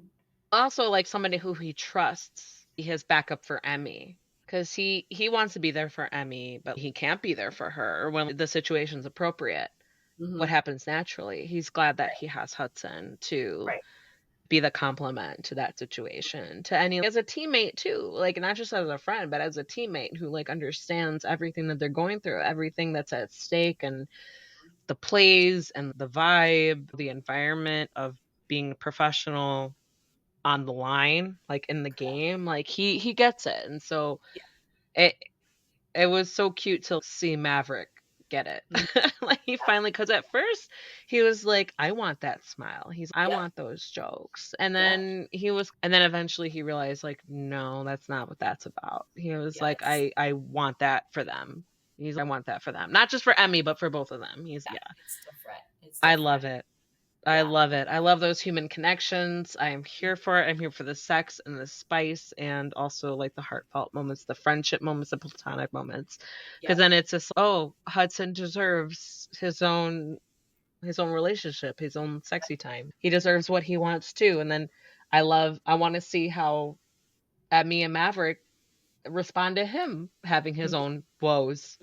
Also, like somebody who he trusts, his backup for Emmy, because he wants to be there for Emmy, but he can't be there for her when the situation's appropriate. What happens naturally. He's glad that he has Hudson to be the complement to that situation, to any, as a teammate too, like not just as a friend, but as a teammate who like understands everything that they're going through, everything that's at stake, and the plays and the vibe, the environment of being professional on the line, like in the game, like he gets it. And so it was so cute to see Maverick get it. Mhm. Like he finally, because at first he was like, I want that smile. I Yep. want those jokes. And Yep. then and then eventually he realized, like, no, that's not what that's about. He was like, Yes. I want that for them. I want that for them. Not just for Emmy, but for both of them. Yeah. It's different. It's I different. love it. I Yeah. love it. I love those human connections. I am here for it. I'm here for the sex and the spice and also like the heartfelt moments, the friendship moments, the platonic moments. Because Yep. then it's just, oh, Hudson deserves his own relationship, his own sexy time. He deserves what he wants too. And then I want to see how Emmy and Maverick respond to him having his Mhm. own woes.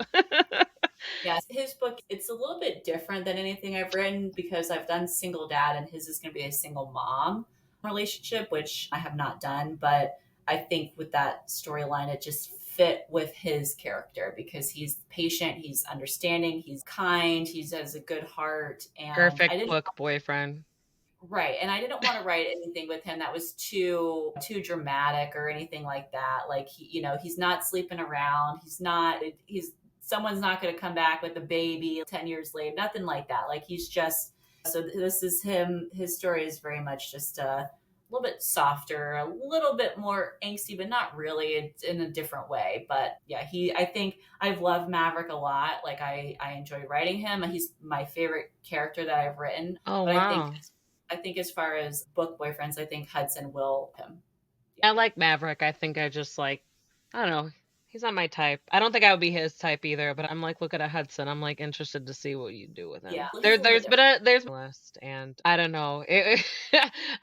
Yes, his book, it's a little bit different than anything I've written because I've done single dad and his is going to be a single mom relationship, which I have not done. But I think with that storyline, it just fit with his character because he's patient, he's understanding, he's kind, he has a good heart. And I Perfect didn't book boyfriend. Right. And I didn't want to write anything with him that was too dramatic or anything like that. Like he's not sleeping around. He's someone's not going to come back with a baby 10 years later. Nothing like that. Like he's just so this is him. His story is very much just a little bit softer, a little bit more angsty, but not really. It's in a different way. But yeah, I think I've loved Maverick a lot. Like I enjoy writing him. He's my favorite character that I've written. Oh But wow. I think as far as book boyfriends, I think Hudson will him. Yeah. I like Maverick. I think I just like, I don't know. He's not my type. I don't think I would be his type either, but I'm like, look at a Hudson. I'm like interested to see what you do with Yeah. him. He's a little bit different. There's a list, and I don't know.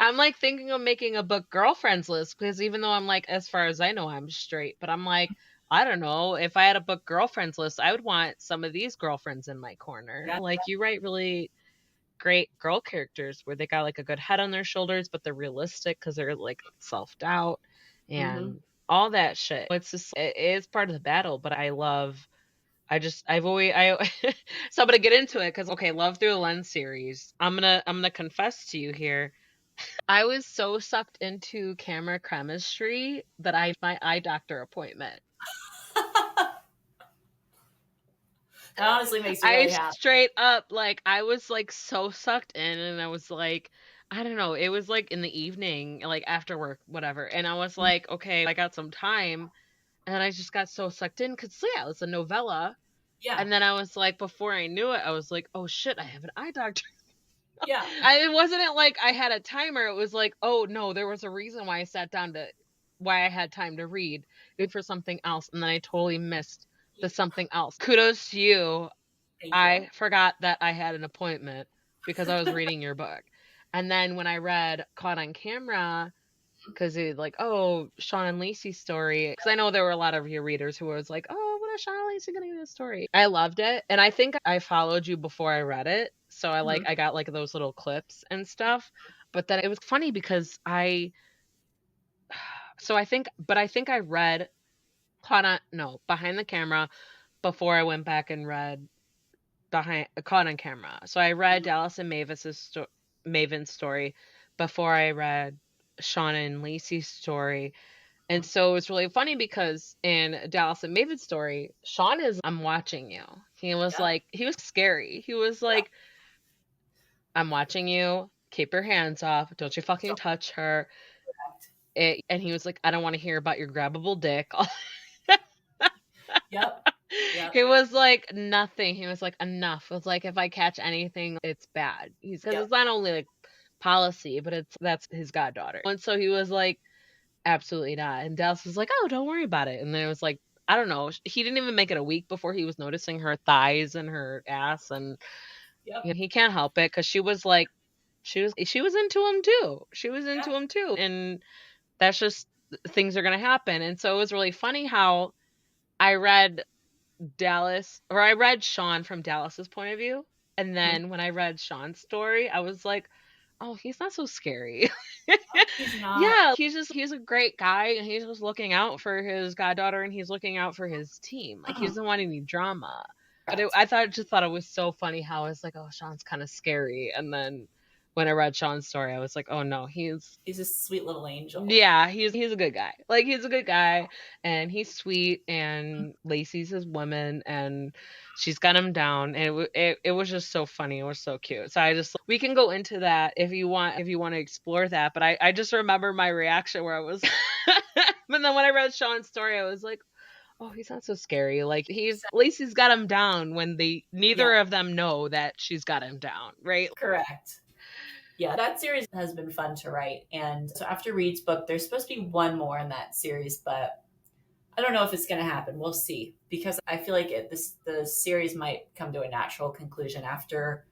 I'm like thinking of making a book girlfriends list because even though I'm like, as far as I know, I'm straight, but I'm like, I don't know. If I had a book girlfriends list, I would want some of these girlfriends in my corner. Yeah. Like you write really great girl characters where they got like a good head on their shoulders, but they're realistic because they're like self doubt Mm-hmm. and all that shit. It's just it is part of the battle, but I've always I so I'm gonna get into it because okay, Love Through the Lens series. I'm gonna confess to you here. I was so sucked into camera chemistry that I my eye doctor appointment. That honestly makes me I really happy. straight up like I was like so sucked in and I was like I don't know, it was like in the evening, like after work, whatever. And I was Mhm. like, okay, I got some time. And then I just got so sucked in because yeah, it was a novella. Yeah. And then I was like, before I knew it, I was like, oh shit, I have an eye doctor. Yeah. It wasn't like I had a timer. It was like, oh no, there was a reason why I sat down to why I had time to read. It for something else. And then I totally missed the something else. Kudos to you. Thank you. I forgot that I had an appointment because I was reading your book. And then when I read Caught on Camera, because it like, oh, Sean and Lacey's story, because I know there were a lot of your readers who was like, oh, what is Sean and Lacey gonna do this story? I loved it, and I think I followed you before I read it, so Mhm. I got like those little clips and stuff. But then it was funny because I think I read Caught on no Behind the Camera before I went back and read behind Caught on Camera. So I read Mhm. Dallas and Maven's story before I read Shauna and Lacey's story. And so it's really funny because in Dallas and Maven's story, Sean is I'm watching you. Yep. He was scary. He was Yep. like, I'm watching you. Keep your hands off. Don't you So fucking touch her. correct. And he was like, I don't want to hear about your grabbable dick. Yep. Yep. He was like nothing. He was like enough. It was like if I catch anything, it's bad. He's because Yep. it's not only like policy, but that's his goddaughter. And so he was like, absolutely not. And Dallas was like, oh, don't worry about it. And then it was like, I don't know. He didn't even make it a week before he was noticing her thighs and her ass, and Yep. you know, he can't help it because she was like, she was into him too. She was Yeah. into him too, and that's just things are gonna happen. And so it was really funny how I read I read Sean from Dallas's point of view. And Mhm. then when I read Sean's story, I was like, oh, he's not so scary. He's not. Yeah, he's a great guy and he's just looking out for his goddaughter and he's looking out for his team. Like he Mhm. doesn't want any drama. But Correct. I just thought it was so funny how it's like, oh, Sean's kind of scary, and then when I read Sean's story, I was like, oh no, He's a sweet little angel. yeah, he's a good guy. Like he's a good guy and he's sweet and Lacey's his woman and she's got him down and it was just so funny. It was so cute. So I just we can go into that if you want to explore that, but I just remember my reaction where I was but then when I read Sean's story, I was like, oh, he's not so scary. Like he's Lacey's got him down when neither Yeah. of them know that she's got him down, right? Correct. Yeah, that series has been fun to write. And so after Reed's book, there's supposed to be one more in that series, but I don't know if it's going to happen. We'll see, because I feel like the series might come to a natural conclusion after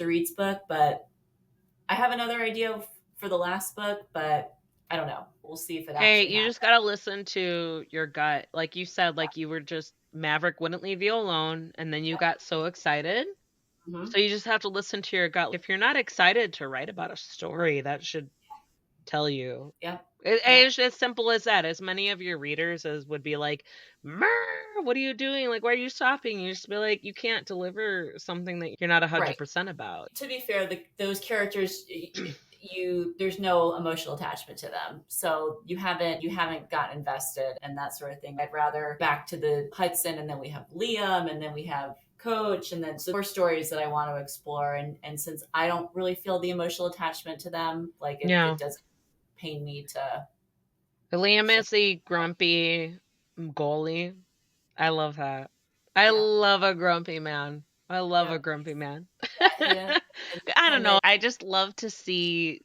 Reed's book. But I have another idea for the last book, but I don't know. We'll see if it Hey, actually you happens. just gotta listen to your gut. Like you said, like you were just Maverick wouldn't leave you alone, and then you got so excited. Mm-hmm. So you just have to listen to your gut. If you're not excited to write about a story, that should tell you. Yeah. It's as simple as that. As many of your readers as would be like, what are you doing? Like, why are you stopping? You just be like, you can't deliver something that you're not Right. 100% about. To be fair, those characters, there's no emotional attachment to them, so you haven't gotten invested and that sort of thing. I'd rather back to the Hudson, and then we have Liam, and then we have Coach, and then so more stories that I want to explore. And since I don't really feel the emotional attachment to them, like Yeah. it doesn't pain me to. Liam is the grumpy goalie. I love that. I love a grumpy man. I love a grumpy man. Yeah, I don't know. I just love to see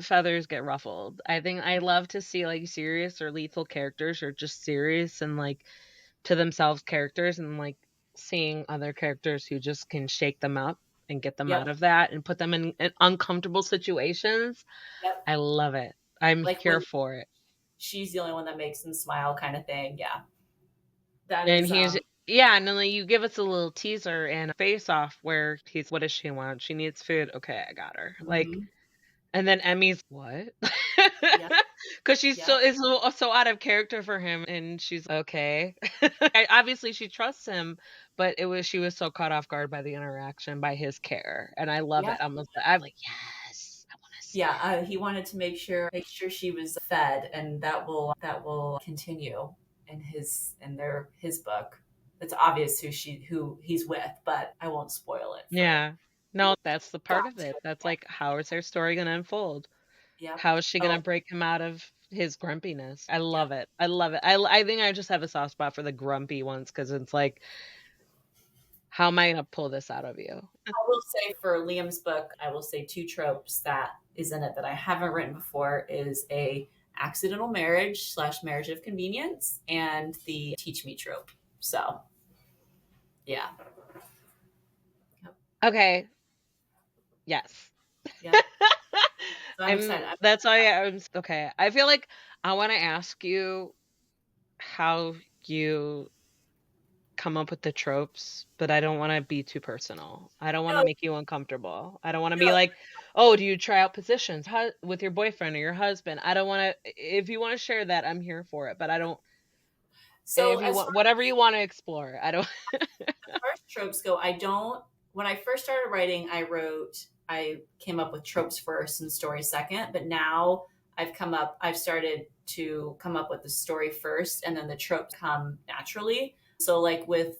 feathers get ruffled. I think I love to see like serious or lethal characters or just serious and like to themselves characters and like seeing other characters who just can shake them up and get them out of that and put them in uncomfortable situations. Yep. I love it. I'm Like here when for it. she's the only one that makes them smile, kind of thing. Yeah, that And is. he's yeah, and then like, you give us a little teaser and a face off where he's what does she want? She needs food. Okay, I got her. Like Mhm. and then Emmy's what? Yep. Because she's Yep. so out of character for him, and she's okay. Obviously, she trusts him, but she was so caught off guard by the interaction, by his care, and I love Yeah. it. I'm like, yes, I want to see. Yeah, he wanted to make sure she was fed, and that will continue his book. It's obvious who he's with, but I won't spoil it for. Yeah, no, that's the part Got of to. it. That's like, how is their story gonna unfold? Yep. How is she Oh, gonna break him out of his grumpiness? I yeah. love it. I love it. I think I just have a soft spot for the grumpy ones because it's like, how am I gonna pull this out of you? I will say for Liam's book, I will say two tropes that is in it that I haven't written before is a accidental marriage / marriage of convenience, and the teach me trope. So, yeah. Okay. Yes. Yeah. So I'm excited. That's why I'm okay. I feel like I want to ask you how you come up with the tropes, but I don't want to be too personal. I don't want to No, make you uncomfortable. I don't want to be no. like, "Oh, do you try out positions with your boyfriend or your husband?" I don't want to if you want to share that, I'm here for it, but I don't So if you as want whatever you want to explore. I don't far as tropes go, I don't. When I first started writing, I came up with tropes first and story second. But now I've started to come up with the story first, and then the tropes come naturally. So, like with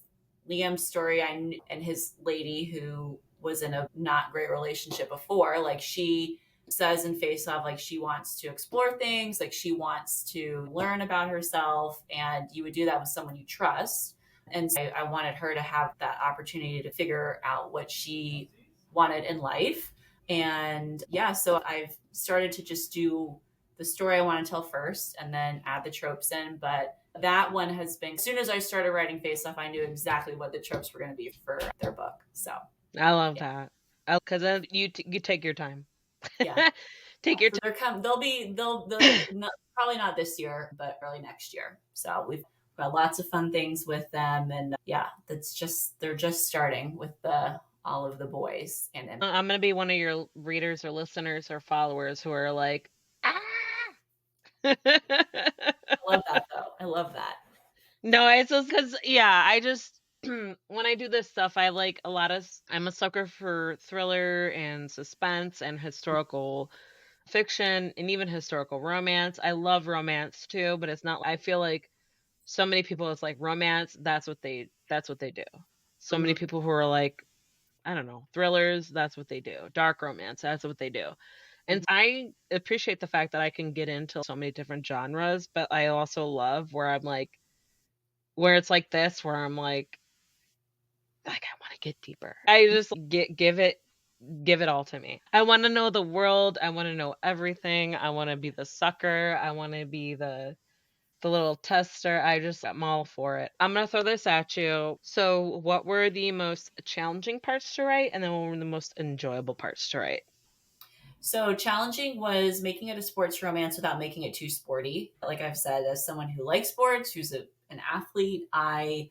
Liam's story, and his lady who was in a not great relationship before, like she says in Face Off, like she wants to explore things, like she wants to learn about herself, and you would do that with someone you trust. And so I wanted her to have that opportunity to figure out what she wanted in life. And yeah, so I've started to just do the story I want to tell first and then add the tropes in. But that one has been, as soon as I started writing Face Off, I knew exactly what the tropes were going to be for their book. So I love yeah. that. Because then you take your time. Yeah. Take your So time. they'll not, probably not this year, but early next year. So we've got lots of fun things with them, and yeah, they're just starting with all of the boys. And I'm gonna be one of your readers or listeners or followers who are like, ah. I love that though. I love that. No, it's just because yeah, I just when I do this stuff, I like a lot of. I'm a sucker for thriller and suspense and historical fiction and even historical romance. I love romance too, but it's not. I feel like so many people, it's like romance. That's what they do. So many Mhm. people who are like, I don't know, thrillers. That's what they do. Dark romance. That's what they do. And Mhm. I appreciate the fact that I can get into so many different genres, but I also love where I'm like, where it's like this, where I'm like I want to get deeper. I just give it all to me. I want to know the world. I want to know everything. I want to be the sucker. I want to be the little tester. I'm all for it. I'm gonna throw this at you. So, what were the most challenging parts to write, and then what were the most enjoyable parts to write? So challenging was making it a sports romance without making it too sporty. Like I've said, as someone who likes sports, who's an athlete, I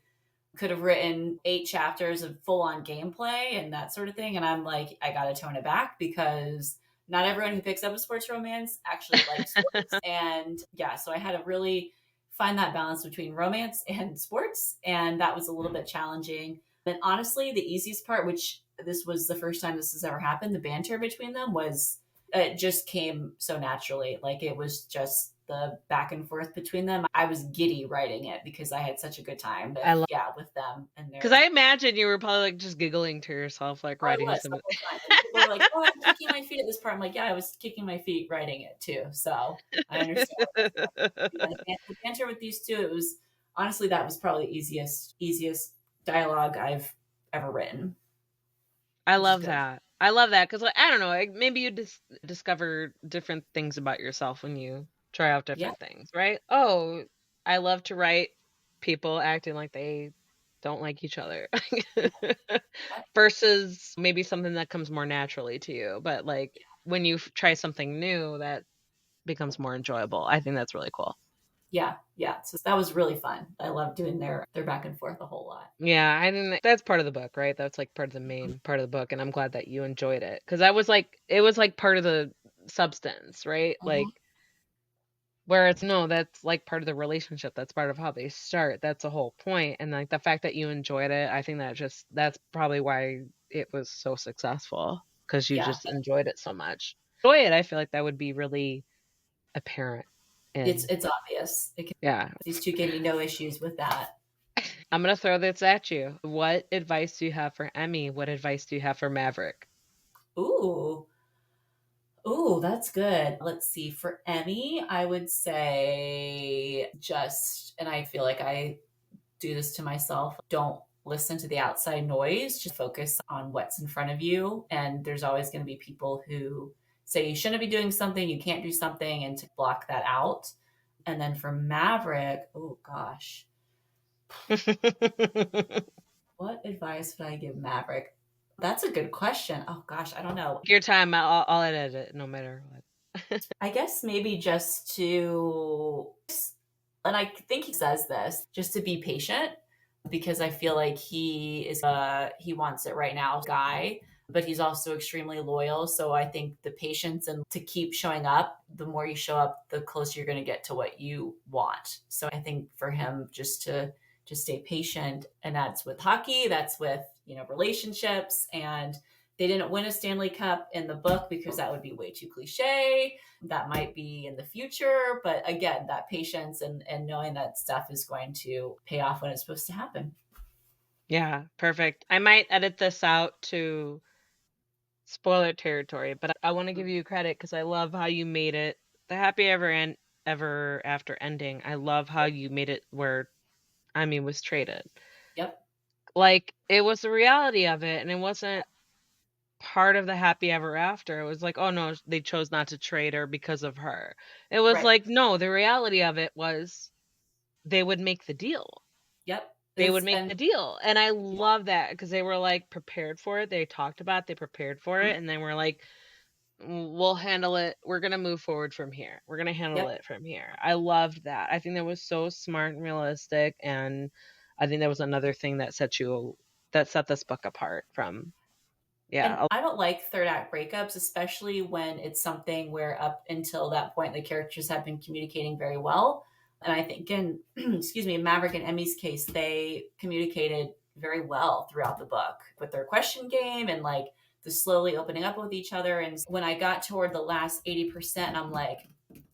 could have written 8 chapters of full on gameplay and that sort of thing. And I'm like, I got to tone it back because not everyone who picks up a sports romance actually likes sports. And yeah, so I had to really find that balance between romance and sports. And that was a little bit challenging. And honestly, the easiest part, which this was the first time this has ever happened, the banter between them was, it just came so naturally. Like it was just the back and forth between them. I was giddy writing it because I had such a good time I with, love, yeah, with them and because their. I imagine you were probably like just giggling to yourself, like Oh, I writing was some. the whole time. And people were like, "Oh, I'm kicking my feet at this part." I'm like, "Yeah, I was kicking my feet writing it too." So I understand. Yeah, the banter with these two, it was honestly that was probably the easiest dialogue I've ever written, I which is love good. that. I love that because, like, I don't know, like, maybe you discover different things about yourself when you try out Yeah, different things, right? Oh, I love to write people acting like they don't like each other yeah, versus maybe something that comes more naturally to you. But like when you try something new, that becomes more enjoyable. I think that's really cool. yeah, yeah. So that was really fun. I love doing their back and forth a whole lot. Yeah, I think that's part of the book, right? That's like part of the main part of the book, and I'm glad that you enjoyed it because I was like, it was like part of the substance, right? Mhm. Like where it's no, that's like part of the relationship. That's part of how they start. That's the whole point. And like the fact that you enjoyed it, I think that's probably why it was so successful because you Yeah, just enjoyed it so much. Enjoy it. I feel like that would be really apparent. And it's obvious. yeah, These two gave me no issues with that. I'm gonna throw this at you. What advice do you have for Emmy? What advice do you have for Maverick? Ooh, ooh, that's good. Let's see. For Emmy, I would say just, and I feel like I do this to myself, don't listen to the outside noise. Just focus on what's in front of you. And there's always going to be people who say you shouldn't be doing something, you can't do something, and to block that out. And then for Maverick, oh gosh, what advice would I give Maverick? That's a good question. Oh gosh, I don't know. Your time, I'll edit it no matter what. I guess maybe just to, and I think he says this, just to be patient because I feel like he wants it right now guy, but he's also extremely loyal. So I think the patience and to keep showing up, the more you show up, the closer you're going to get to what you want. So I think for him, just to just stay patient, and that's with hockey, that's with, relationships. And they didn't win a Stanley Cup in the book because that would be way too cliche. That might be in the future, but again, that patience and knowing that stuff is going to pay off when it's supposed to happen. Yeah, perfect. I might edit this out to spoiler territory, but I want to give you credit because I love how you made it the happy ever after ending. I love how you made it where Amy was traded. Yep. Like it was the reality of it, and it wasn't part of the happy ever after. It was like, oh no, they chose not to trade her because of her. It was Right. like, no, the reality of it was they would make the deal. Yep. They would It's make and the deal. And I yeah. love that because they were like prepared for it. They talked about it, they prepared for Mhm. it, and then we're like, we'll handle it. We're going to move forward from here. We're going to handle Yep. it from here. I loved that. I think that was so smart and realistic. And I think that was another thing that set this book apart from, And yeah. I don't like third act breakups, especially when it's something where up until that point the characters have been communicating very well. And I think in excuse me, in Maverick and Emmy's case, they communicated very well throughout the book with their question game and like the slowly opening up with each other. And when I got toward the last 80%, I'm like,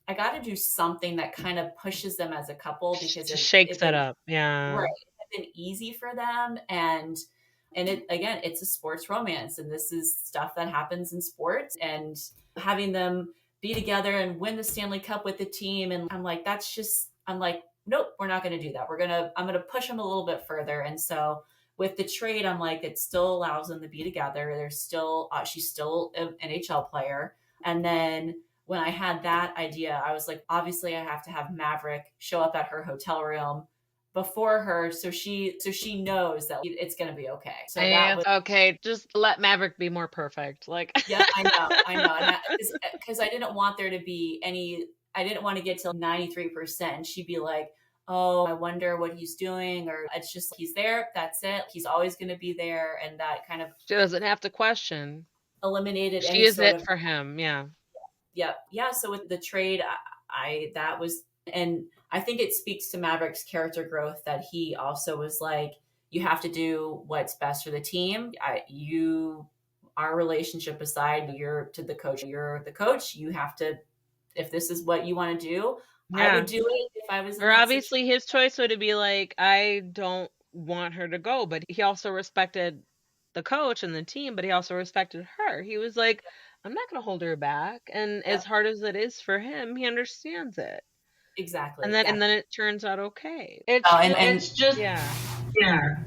I got to do something that kind of pushes them as a couple because Just it's shakes it been up. Yeah. right, it's been easy for them. And it, again, it's a sports romance, and this is stuff that happens in sports, and having them be together and win the Stanley Cup with the team. And I'm like, I'm like, nope, we're not going to do that. I'm going to push them a little bit further. And so with the trade, I'm like, it still allows them to be together. There's still, she's still an NHL player. And then when I had that idea, I was like, obviously I have to have Maverick show up at her hotel room before her, so she knows that it's going to be okay. So that was, Okay, just let Maverick be more perfect. Like, yep, I know, and because I didn't want there to be any, I didn't want to get to 93%. And she'd be like, oh, I wonder what he's doing, or it's just he's there. That's it. He's always going to be there, and that kind of she doesn't have to question. eliminated She any is sort it of, for him. Yeah. yeah. So with the trade, I that was, and I think it speaks to Maverick's character growth that he also was like, you have to do what's best for the team. Our relationship aside, you're the coach. You have to, if this is what you want to do, I would Yeah. do it if I was in Or that situation. obviously his choice would be like, I don't want her to go, but he also respected the coach and the team, but he also respected her. He was like, I'm not going to hold her back. And as Yep, hard as it is for him, he understands it. exactly. Yeah. And then it turns out okay. Oh, It's just, yeah.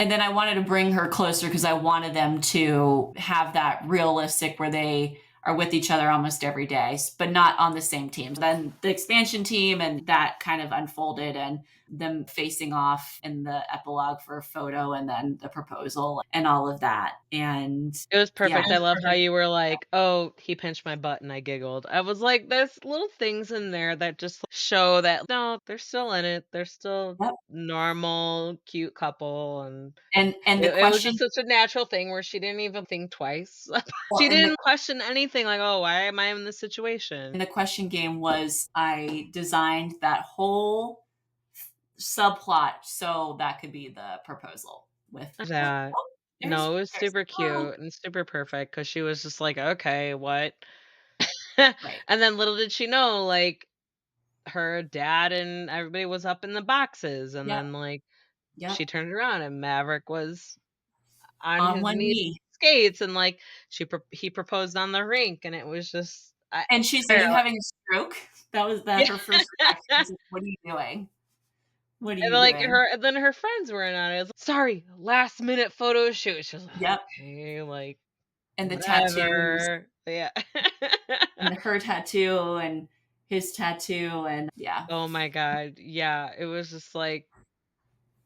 and then I wanted to bring her closer because I wanted them to have that realistic where they are with each other almost every day, but not on the same team. Then the expansion team and that kind of unfolded, and them facing off in the epilogue for a photo and then the proposal and all of that. And It was yeah, perfect. I love how you were like, "Oh, he pinched my butt," and I giggled. I was like, "There's little things in there that just show that no, they're still in it. They're still yep. normal, cute couple." And And the it was just question, such a natural thing where she didn't even think twice. well, She didn't question anything like, "Oh, why am I in this and situation?" the question game was I designed that whole subplot so that could be the proposal with, That oh, no, it was there's super oh, cute and super perfect because she was just like, "Okay, what?" right. And then little did she know, like, her dad and everybody was up in the boxes, and Yep. then, like, Yep. she turned around and Maverick was on On his one knee knee. skates, and, like, he proposed on the rink, and it was just And she's, "Are there, you like having a stroke?" That was yeah. her first reaction. She's like, "What are you doing? What are And, you like, doing?" her friends were in on it. It's like, "Sorry, last minute photo shoot." She was like, Yep. "Okay, like, And the tattoos whatever." Yeah. and her tattoo and his tattoo and yeah. Oh my god, yeah, it was just like,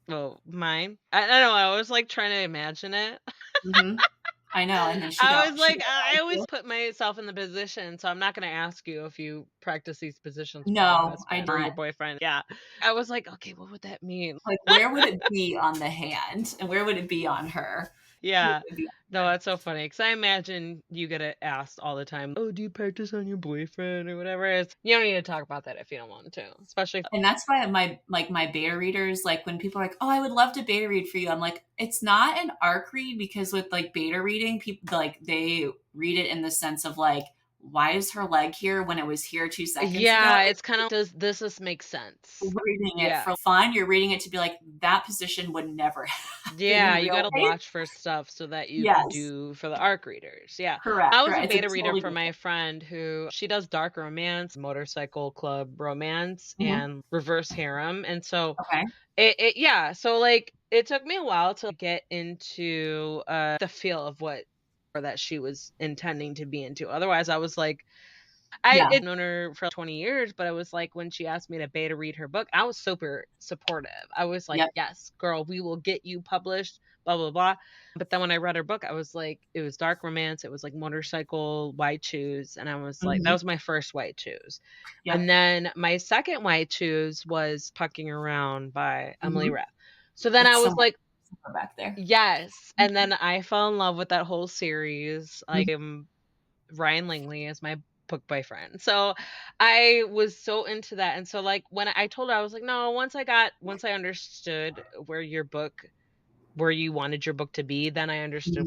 well, mine? I don't know, I was, like, trying to imagine it. Mhm. I know, and then I was she like, got I always tattoo. put myself in the position, so I'm not gonna ask you if you practice these positions with your No, I husband or don't. your boyfriend. Yeah. I was like, "Okay, what would that mean?" Like, where would it be on the hand, and where would it be on her? Where Yeah. would it be No, that's so funny because I imagine you get it asked all the time, "Oh, do you practice on your boyfriend or whatever?" It's you don't need to talk about that if you don't want to, especially if And that's why my beta readers, like when people are like, "Oh, I would love to beta read for you," I'm like, it's not an arc read because with like beta reading, people like they read it in the sense of like, why is her leg here when it was here 2 seconds ago? yeah, it's kinda does this make sense? Reading it Yeah. for fun. You're reading it to be like that position would never happen in Yeah, you real gotta life. watch for stuff so that you can Yes, do for the ARC readers, yeah. correct. I was a Correct. It's a beta reader totally for different. my friend who she does dark romance, motorcycle club romance, Mhm. and reverse harem, and so Okay. it yeah, so, like, it took me a while to get into, the feel of what or that she was intending to be into, otherwise, I was like I Yeah. had known her for 20 years, but I was like, when she asked me to beta read her book, I was super supportive. I was like, Yep. yes, girl, we will get you published, blah, blah, blah. But then when I read her book, I was like, it was dark romance. It was like motorcycle white shoes. And I was like, that Mhm. was my first white shoes. And Yep. then my second white shoes was Pucking Around by Emily Mhm. Rath. So then I It's was somewhere like, back there. yes. And then I fell in love with that whole series. Mhm. Like, Ryan Langley as my book boyfriend. So I was so into that. And so like when I told her, I was like, no, once I understood where your book where you wanted your book to be, then I understood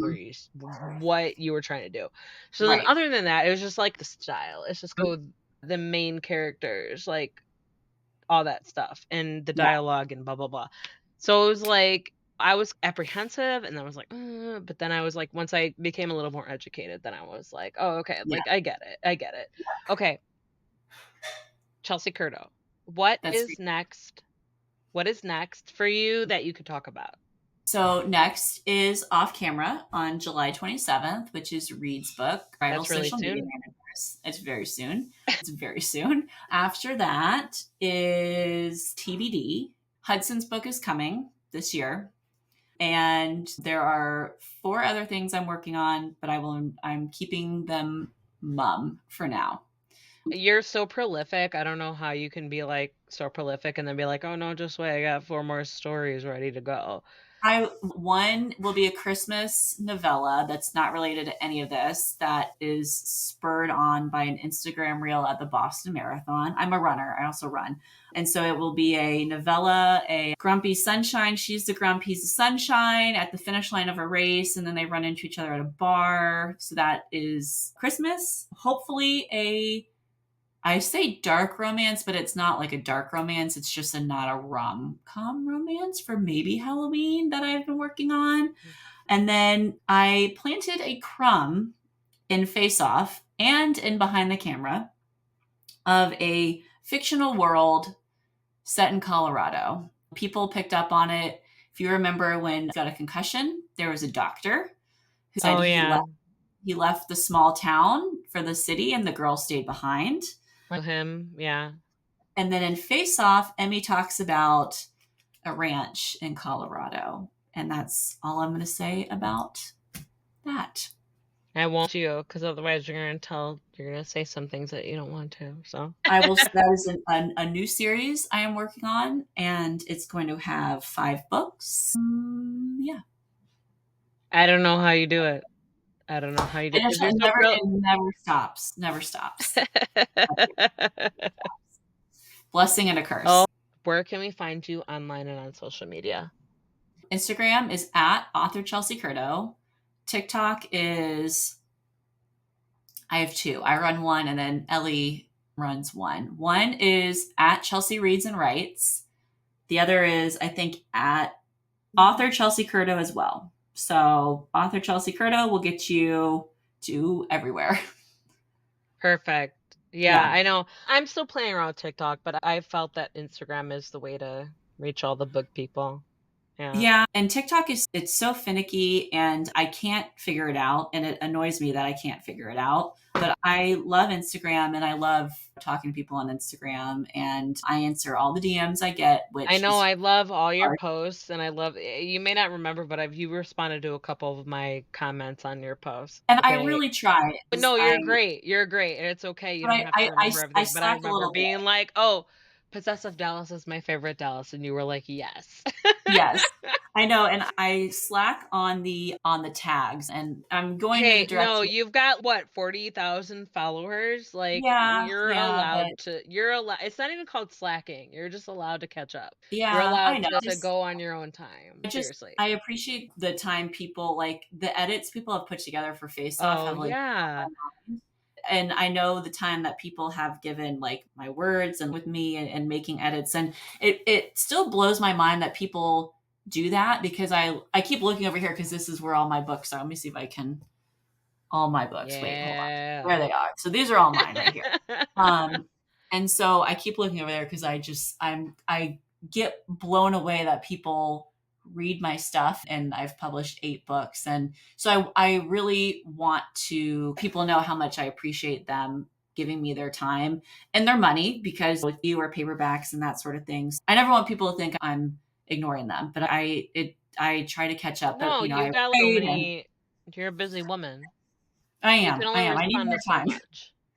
what you were trying to do. So then Right. other than that, it was just like the style. It's just go with the main characters, like all that stuff and the Yeah. dialogue and blah blah blah. So it was like I was apprehensive and I was like, but then I was like, once I became a little more educated, then I was like, oh, okay, Yeah. like I get it. I get it. Okay, Chelsea Curto, what That's is next? What is next for you that you could talk about? So next is Off Camera on July 27th, which is Reed's book, Rival That's really Social Media soon. Managers. It's very soon. It's very soon. After that is TBD. Hudson's book is coming this year. And there are 4 other things I'm working on, but I'm keeping them mum for now. You're so prolific. I don't know how you can be like so prolific and then be like, oh no, just wait, I got 4 more stories ready to go. One will be a Christmas novella that's not related to any of this, that is spurred on by an Instagram reel at the Boston Marathon. I'm a runner, I also run. And so it will be a novella, a grumpy sunshine. She's the grumpy, he's the sunshine at the finish line of a race, and then they run into each other at a bar. So that is Christmas. Hopefully I say dark romance, but it's not like a dark romance. It's just not a rom-com romance for maybe Halloween that I've been working on. And then I planted a crumb in Face Off and in Behind the Camera of a fictional world set in Colorado. People picked up on it. If you remember when he got a concussion, there was a doctor who said he left the small town for the city and the girl stayed behind. Him, yeah. And then in Face Off, Emmy talks about a ranch in Colorado. And that's all I'm going to say about that. I won't you, because otherwise you're gonna say some things that you don't want to. So That is a new series I am working on, and it's going to have 5 books. Yeah. I don't know how you do it. I don't know how you do it because you're so It never stops. Never stops. Blessing and a curse. Oh, where can we find you online and on social media? Instagram is at author Chelsea Curto. TikTok is, I have 2. I run one, and then Ellie runs one. One is at Chelsea Reads and Writes. The other is, I think, at author Chelsea Curto as well. So author Chelsea Curto will get you to everywhere. Perfect. Yeah, I know. I'm still playing around with TikTok, but I felt that Instagram is the way to reach all the book people. Yeah, and TikTok it's so finicky and I can't figure it out, and it annoys me that I can't figure it out. But I love Instagram and I love talking to people on Instagram, and I answer all the DMs I get, which I know I love all your hard. posts, and I love you may not remember, but you responded to a couple of my comments on your posts. And I really try. But no, you're great. You're great. And it's okay. You don't have to remember everything. But I slack a remember little being bit. like, oh, Possessive Dallas is my favorite Dallas. And you were like, yes. Yes. I know, and I slack on the tags, and I'm going in the direction. No, you've got what, 40,000 followers? Like you're allowed to. It's not even called slacking. You're just allowed to catch up. Yeah, You're allowed I know. to go on your own time. Seriously. I appreciate the time people, like the edits people have put together for Face Off. Oh, yeah. And I know the time that people have given like my words and with me and making edits, and it still blows my mind that people do that, because I keep looking over here because this is where all my books are. Let me see if I can. All my books. Yeah. Wait, hold on. There they are. So these are all mine right here. And so I keep looking over there because I get blown away that people read my stuff, and I've published 8 books. And so I really want to people know how much I appreciate them giving me their time and their money, because with you or paperbacks and that sort of things, I never want people to think I'm ignoring them, but I try to catch up. No, But you've got so many. You're a busy woman. I am. I need more time.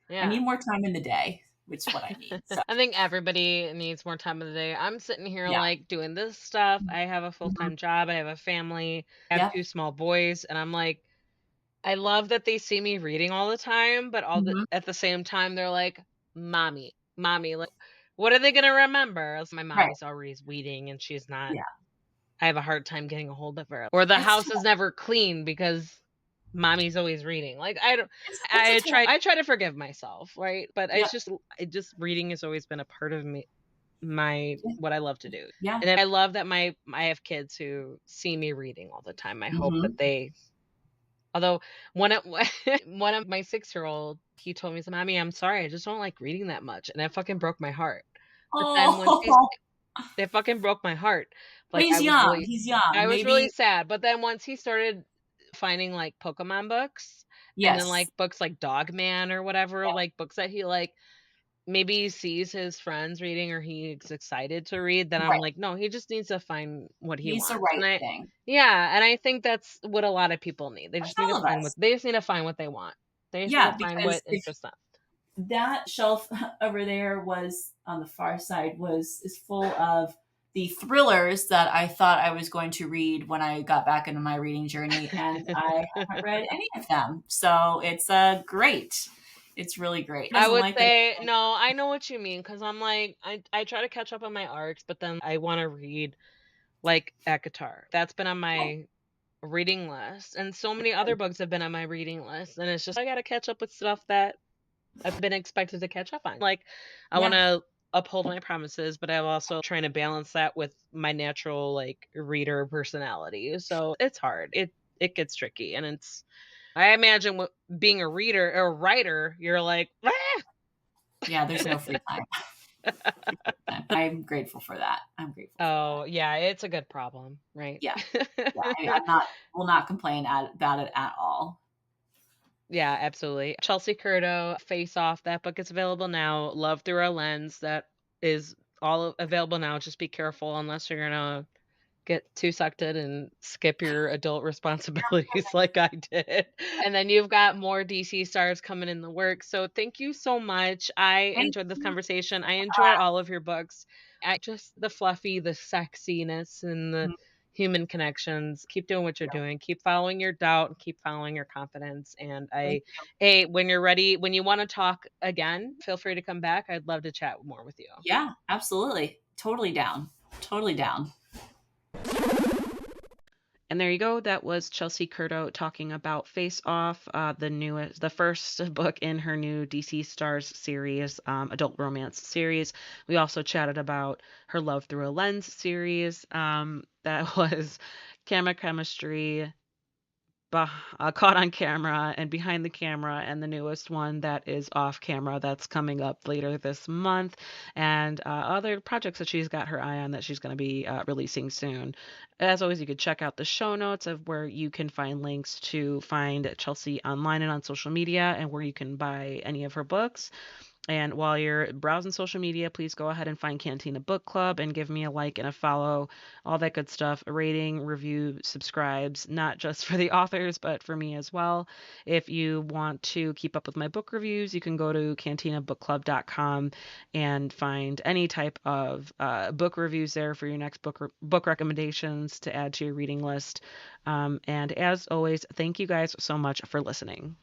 Yeah. I need more time in the day, which is what I need. So. I think everybody needs more time in the day. I'm sitting here like doing this stuff. I have a full-time job. I have a family. I have 2 small boys, and I'm like, I love that they see me reading all the time, but at the same time they're like, mommy, like, what are they gonna remember? My mom is always reading, and she's not. Yeah. I have a hard time getting a hold of her. Or the house is never clean because mommy's always reading. Like I try to forgive myself, right? But Yep. it just reading has always been a part of me, what I love to do. Yeah. And I love that I have kids who see me reading all the time. I hope that they, although one of one of my 6-year-old, he told me, "Mommy, I'm sorry, I just don't like reading that much," and that fucking broke my heart. But then once he's Oh, it fucking broke my heart. but Like he's young. He's young. I was really Maybe sad. But then once he started finding like Pokemon books, and then yes. like books like Dog Man or whatever, like books that he like maybe sees his friends reading or he's excited to read, then I'm Right. like, no, he just needs to find what he He's the wants. right And thing. yeah, and I think that's what a lot of people need. They That's just need to all of find us. what they want. They just need Yeah, to find because what if interests them. that shelf over there was on the far side is full of the thrillers that I thought I was going to read when I got back into my reading journey, and I haven't read any of them. So it's great. It's really great. I Doesn't would like that. say no, I know what you mean because I'm like I try to catch up on my arcs, but then I want to read like Akatar. That's been on my reading list, and so many other books have been on my reading list, and it's just I got to catch up with stuff that I've been expected to catch up on. Like I want Yeah, to uphold my promises, but I'm also trying to balance that with my natural like reader personality. So it's hard. It gets tricky, and it's I imagine being a reader or a writer, you're like, ah! yeah. There's no free time. But I'm grateful for that. I'm grateful for that. Oh, yeah, it's a good problem, right? Yeah, yeah. I'm not will not complain about it at all. Yeah, absolutely. Chelsea Curto, Face Off, that book is available now. Love Through a Lens, that is all available now. Just be careful unless you're gonna get too sucked in and skip your adult responsibilities like I did. And then you've got more DC stars coming in the works. So thank you so much. I Thank enjoyed this you. conversation. I enjoy all of your books. I just the fluffy, the sexiness, and the human connections. Keep doing what you're doing. Keep following your doubt and keep following your confidence. And Thank hey, when you're ready, when you want to talk again, feel free to come back. I'd love to chat more with you. Yeah, absolutely. Totally down. Totally down. And there you go. That was Chelsea Curto talking about Face Off, the first book in her new DC Stars series, adult romance series. We also chatted about her Love Through a Lens series. That was Camera Chemistry, caught on camera and behind the camera, and the newest one that is off camera that's coming up later this month, and other projects that she's got her eye on that she's going to be releasing soon. As always, you could check out the show notes of where you can find links to find Chelsea online and on social media, and where you can buy any of her books. And while you're browsing social media, please go ahead and find Cantina Book Club and give me a like and a follow, all that good stuff. A rating, review, subscribes, not just for the authors, but for me as well. If you want to keep up with my book reviews, you can go to cantinabookclub.com and find any type of book reviews there for your next book recommendations to add to your reading list. And as always, thank you guys so much for listening.